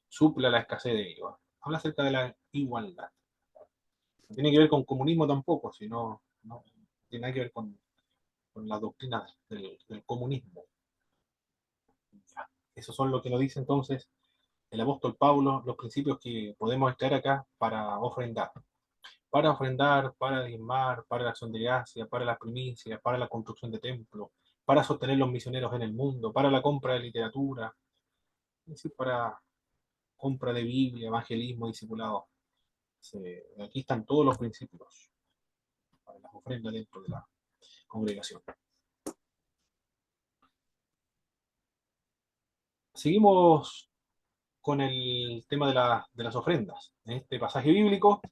supla la escasez de ellos. Habla acerca de la igualdad. No tiene que ver con comunismo tampoco, sino no tiene nada que ver con las doctrinas del comunismo. Ya. Esos son lo que nos dice entonces el apóstol Pablo, los principios que podemos extraer acá para ofrendar. Para diezmar, para la acción de gracia, para las primicias, para la construcción de templos, para sostener los misioneros en el mundo, para la compra de literatura, es decir, para compra de Biblia, evangelismo, discipulado. Aquí están todos los principios para las ofrendas dentro de la congregación. Seguimos con el tema de las ofrendas. En este pasaje bíblico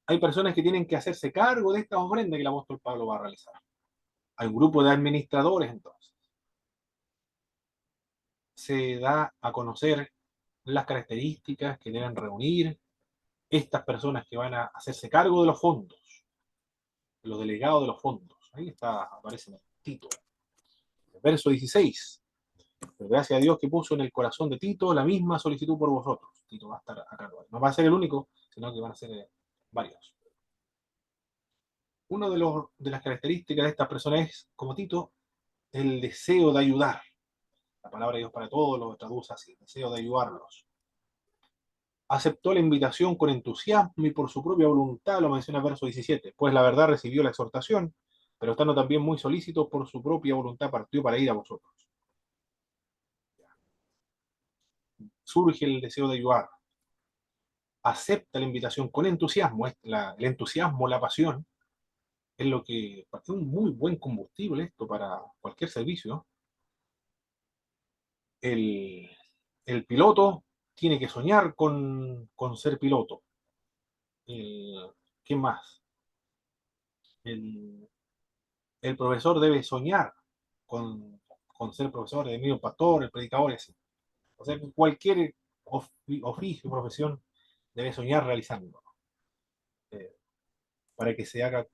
hay personas que tienen que hacerse cargo de esta ofrenda que el apóstol Pablo va a realizar. Hay un grupo de administradores entonces. Se da a conocer las características que deben reunir estas personas que van a hacerse cargo de los fondos, los delegados de los fondos. Ahí está, aparece en el título. El verso 16. Pero gracias a Dios que puso en el corazón de Tito la misma solicitud por vosotros. Tito va a estar a cargo. No va a ser el único, sino que van a ser varios. Una de las características de estas personas es, como Tito, el deseo de ayudar. La palabra de Dios para todos lo traduce así, deseo de ayudarlos. Aceptó la invitación con entusiasmo y por su propia voluntad, lo menciona el verso 17, pues la verdad recibió la exhortación, pero estando también muy solícito por su propia voluntad partió para ir a vosotros. Surge el deseo de ayudar. Acepta la invitación con entusiasmo. El entusiasmo, la pasión, es lo que es un muy buen combustible esto para cualquier servicio. El piloto tiene que soñar con ser piloto. ¿Qué más? El, el profesor debe soñar con ser profesor, el medio pastor, el predicador, así. O sea, cualquier oficio, profesión, debe soñar realizando, eh, para que se haga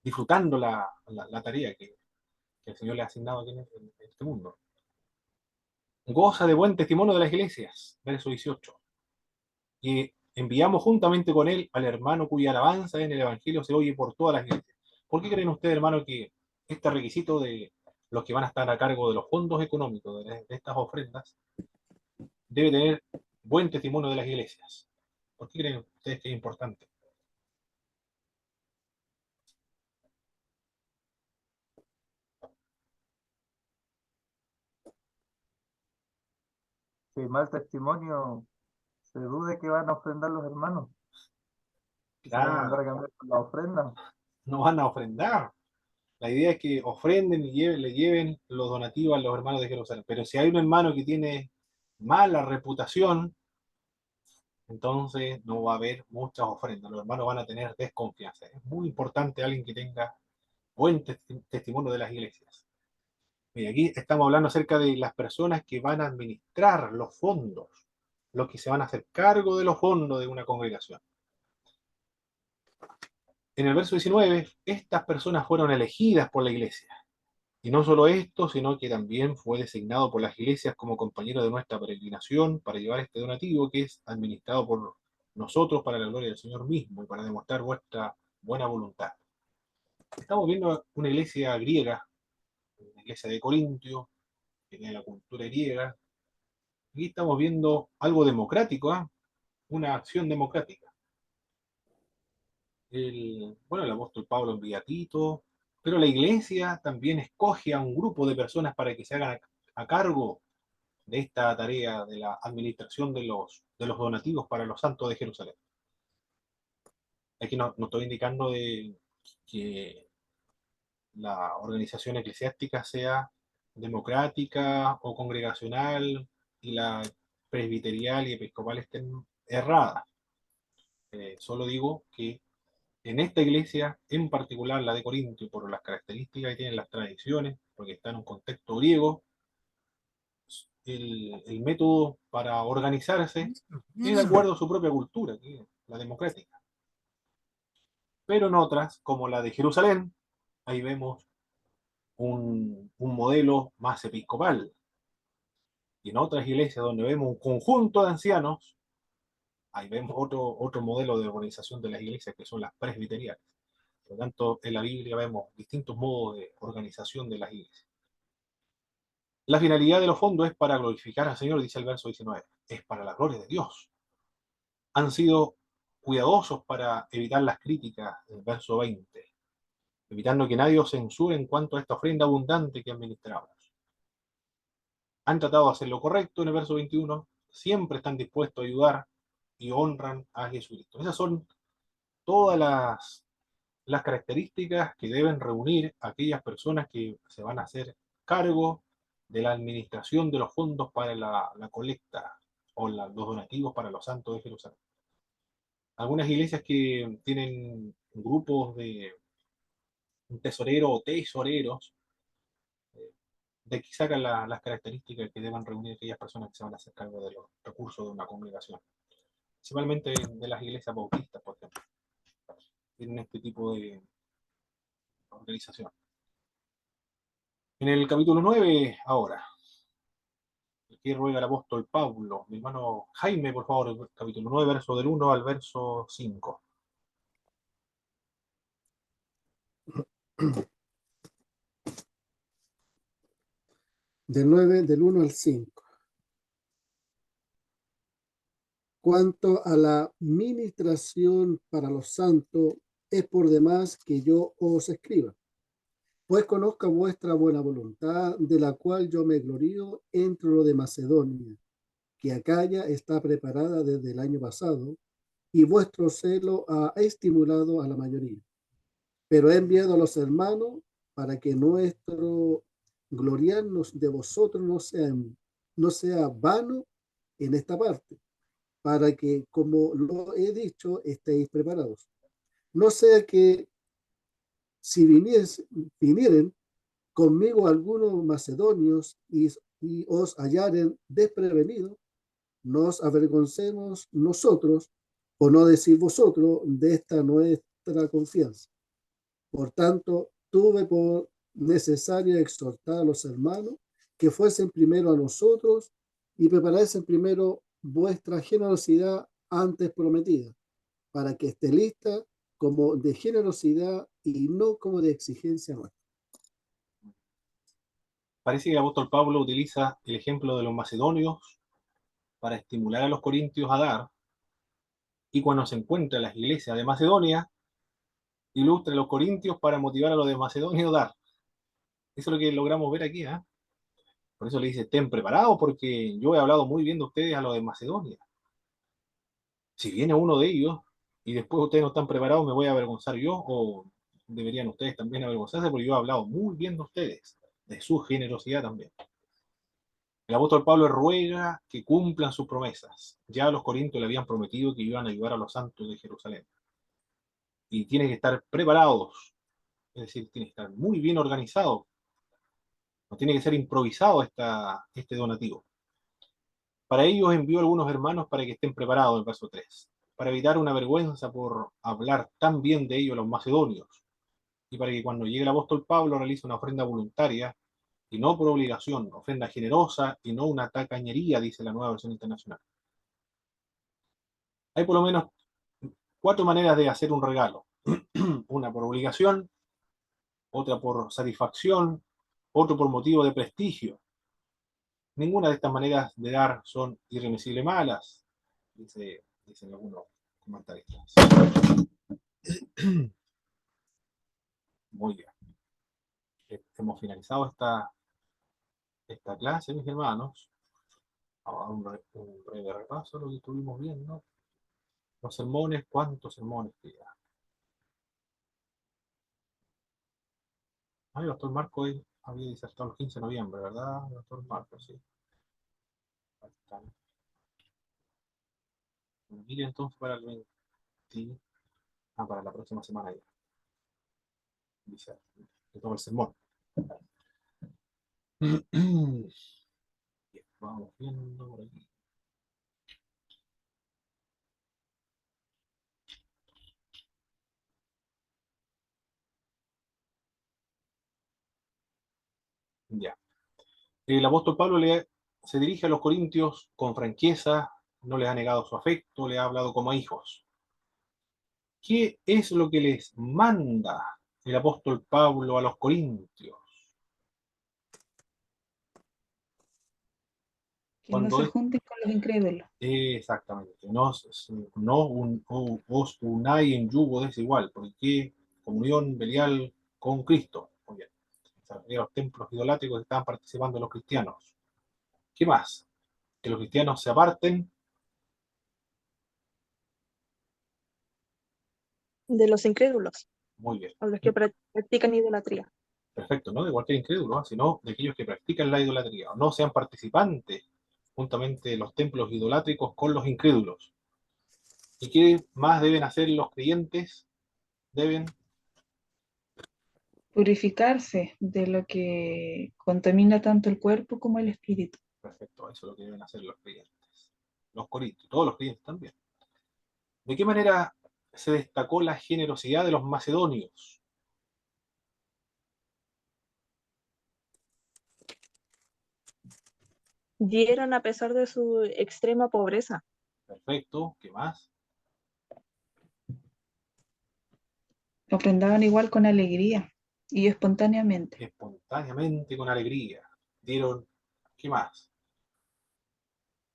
disfrutando la tarea que el Señor le ha asignado aquí en este mundo. goza de buen testimonio de las iglesias, verso 18. Y enviamos juntamente con él al hermano cuya alabanza en el Evangelio se oye por todas las iglesias. ¿Por qué creen ustedes, hermano, que este requisito de los que van a estar a cargo de los fondos económicos de estas ofrendas debe tener buen testimonio de las iglesias? ¿Por qué creen ustedes que es importante? Si hay mal testimonio, se dude que van a ofrendar los hermanos. Se van a mandar a Claro, cambiar por la ofrenda. no van a ofrendar. La idea es que ofrenden y le lleven los donativos a los hermanos de Jerusalén. Pero si hay un hermano que tiene mala reputación, entonces no va a haber muchas ofrendas. Los hermanos van a tener desconfianza. Es muy importante alguien que tenga buen testimonio de las iglesias. Mira, aquí estamos hablando acerca de las personas que van a administrar los fondos, los que se van a hacer cargo de los fondos de una congregación. En el verso 19, estas personas fueron elegidas por la iglesia. Y no solo esto, sino que también fue designado por las iglesias como compañero de nuestra peregrinación para llevar este donativo que es administrado por nosotros para la gloria del Señor mismo y para demostrar vuestra buena voluntad. Estamos viendo una iglesia griega, una iglesia de Corintio, que tiene la cultura griega. Aquí estamos viendo algo democrático, ¿eh? Una acción democrática. El apóstol Pablo envía a Tito, pero la iglesia también escoge a un grupo de personas para que se hagan a cargo de esta tarea de la administración de los donativos para los santos de Jerusalén. Aquí no estoy indicando de que la organización eclesiástica sea democrática o congregacional y la presbiterial y episcopal estén erradas. Solo digo que en esta iglesia, en particular la de Corintio, por las características que tienen las tradiciones, porque está en un contexto griego, el método para organizarse es de acuerdo a su propia cultura, que es la democrática. Pero en otras, como la de Jerusalén, ahí vemos un modelo más episcopal. Y en otras iglesias donde vemos un conjunto de ancianos, ahí vemos otro modelo de organización de las iglesias que son las presbiteriales. Por lo tanto, en la Biblia vemos distintos modos de organización de las iglesias. La finalidad de los fondos es para glorificar al Señor, dice el verso 19. Es para la gloria de Dios. Han sido cuidadosos para evitar las críticas del verso 20, evitando que nadie os censure en cuanto a esta ofrenda abundante que administramos. Han tratado de hacer lo correcto en el verso 21, siempre están dispuestos a ayudar y honran a Jesucristo. Esas son todas las características que deben reunir aquellas personas que se van a hacer cargo de la administración de los fondos para la colecta o los donativos para los santos de Jerusalén. Algunas iglesias que tienen grupos de un tesorero o tesoreros, de aquí sacan las características que deben reunir aquellas personas que se van a hacer cargo de los recursos de una congregación. Principalmente de las iglesias bautistas, por ejemplo, tienen este tipo de organización. En el capítulo 9, ahora, aquí ruega el apóstol Pablo, mi hermano Jaime, por favor, el capítulo 9, verso del 1 al verso 5. Del 1 al 5. Cuanto a la ministración para los santos, es por demás que yo os escriba, pues conozca vuestra buena voluntad, de la cual yo me glorío entre lo de Macedonia, que Acaya está preparada desde el año pasado, y vuestro celo ha estimulado a la mayoría. Pero he enviado a los hermanos para que nuestro gloriarnos de vosotros no sea vano en esta parte, para que, como lo he dicho, estéis preparados. No sea que si vinieren conmigo algunos macedonios y os hallaren desprevenidos, nos avergoncemos nosotros, o no decir vosotros, de esta nuestra confianza. Por tanto, tuve por necesario exhortar a los hermanos que fuesen primero a nosotros y preparáis primero vuestra generosidad antes prometida, para que esté lista como de generosidad y no como de exigencia nuestra. Parece que el apóstol Pablo utiliza el ejemplo de los macedonios para estimular a los corintios a dar, y cuando se encuentra en las iglesias de Macedonia, ilustra a los corintios para motivar a los de Macedonia a dar. Eso es lo que logramos ver aquí, ¿eh? Por eso le dice, estén preparados, porque yo he hablado muy bien de ustedes a los de Macedonia. Si viene uno de ellos y después ustedes no están preparados, ¿me voy a avergonzar yo? ¿O deberían ustedes también avergonzarse? Porque yo he hablado muy bien de ustedes, de su generosidad también. El apóstol Pablo ruega que cumplan sus promesas. Ya los corintios le habían prometido que iban a ayudar a los santos de Jerusalén. Y tienen que estar preparados, es decir, tienen que estar muy bien organizados. No tiene que ser improvisado este donativo. Para ellos envió a algunos hermanos para que estén preparados, en el verso 3, para evitar una vergüenza por hablar tan bien de ellos los macedonios, y para que cuando llegue el apóstol Pablo realice una ofrenda voluntaria, y no por obligación, ofrenda generosa y no una tacañería, dice la Nueva Versión Internacional. Hay por lo menos 4 maneras de hacer un regalo. Una por obligación, otra por satisfacción, otro por motivo de prestigio. Ninguna de estas maneras de dar son irremisiblemente malas, dicen algunos comentaristas. Muy bien. Hemos finalizado esta clase, mis hermanos. Vamos a dar un breve repaso de lo que estuvimos viendo. Los sermones, ¿cuántos sermones quedan? El doctor Marco hoy había disertado el 15 de noviembre, ¿verdad? El doctor Marco, sí. Ahí están. Mire entonces para el 20. Para la próxima semana ya. Dice, que toma el sermón. Bien, vamos viendo por aquí. Ya. El apóstol Pablo se dirige a los corintios con franqueza, no les ha negado su afecto, le ha hablado como a hijos. ¿Qué es lo que les manda el apóstol Pablo a los corintios? Que no se junten con los incrédulos. Exactamente, no os unáis en yugo desigual, porque comunión venial con Cristo. Muy bien. Los templos idolátricos estaban participando los cristianos. ¿Qué más? Que los cristianos se aparten de los incrédulos, muy bien. a los que practican idolatría. Perfecto, no de cualquier incrédulo, sino de aquellos que practican la idolatría, o no sean participantes juntamente de los templos idolátricos con los incrédulos. ¿Y qué más deben hacer los creyentes? Deben purificarse de lo que contamina tanto el cuerpo como el espíritu. Perfecto, eso es lo que deben hacer los creyentes. Los corintios, todos los creyentes también. ¿De qué manera se destacó la generosidad de los macedonios? Dieron a pesar de su extrema pobreza. Perfecto, ¿qué más? Ofrendaban igual con alegría y espontáneamente. Espontáneamente, con alegría. Dieron, ¿qué más?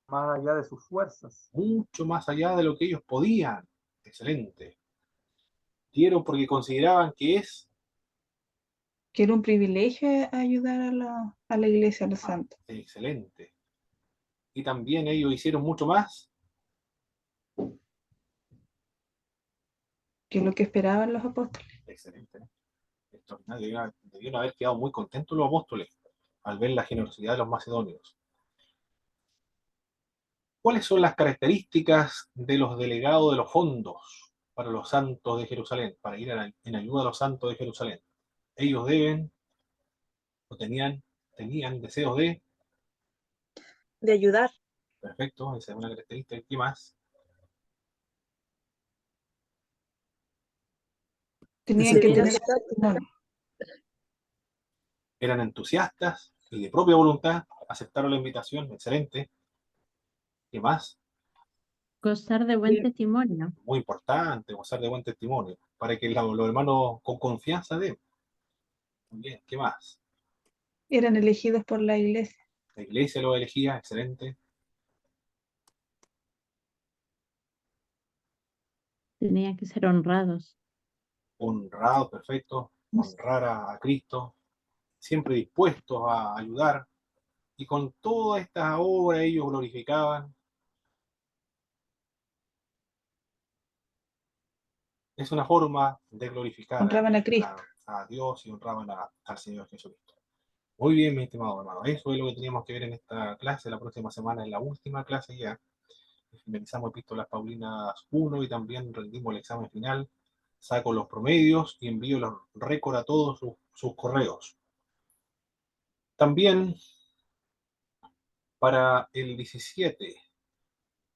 Más allá de sus fuerzas. Mucho más allá de lo que ellos podían. Excelente. Dieron porque consideraban que es Que era un privilegio ayudar a la iglesia, a los santos. excelente. Y también ellos hicieron mucho más Que lo que esperaban los apóstoles. excelente. Extraordinario. Debieron haber quedado muy contentos los apóstoles al ver la generosidad de los macedonios. ¿Cuáles son las características de los delegados de los fondos para los santos de Jerusalén, para ir en ayuda a los santos de Jerusalén? Ellos deben, o tenían deseos de ayudar. Perfecto, esa es una característica. ¿Qué más? Tenían que tener Eran entusiastas y de propia voluntad aceptaron la invitación, excelente. ¿Qué más? Gozar de buen Bien. testimonio. Muy importante, gozar de buen testimonio, para que los hermanos con confianza den. Muy bien, ¿qué más? Eran elegidos por la iglesia. La iglesia lo elegía, excelente. Tenían que ser honrados. Honrado, perfecto. Honrar a Cristo, siempre dispuestos a ayudar. Y con toda esta obra ellos glorificaban. Es una forma de glorificar Honraban a Cristo. a Dios y honraban al Señor Jesucristo. Muy bien, mi estimado hermano. Eso es lo que teníamos que ver en esta clase. La próxima semana es la última clase ya. Finalizamos Epístolas Paulinas 1 y también rendimos el examen final. Saco los promedios y envío los récords a todos sus correos. También para el 17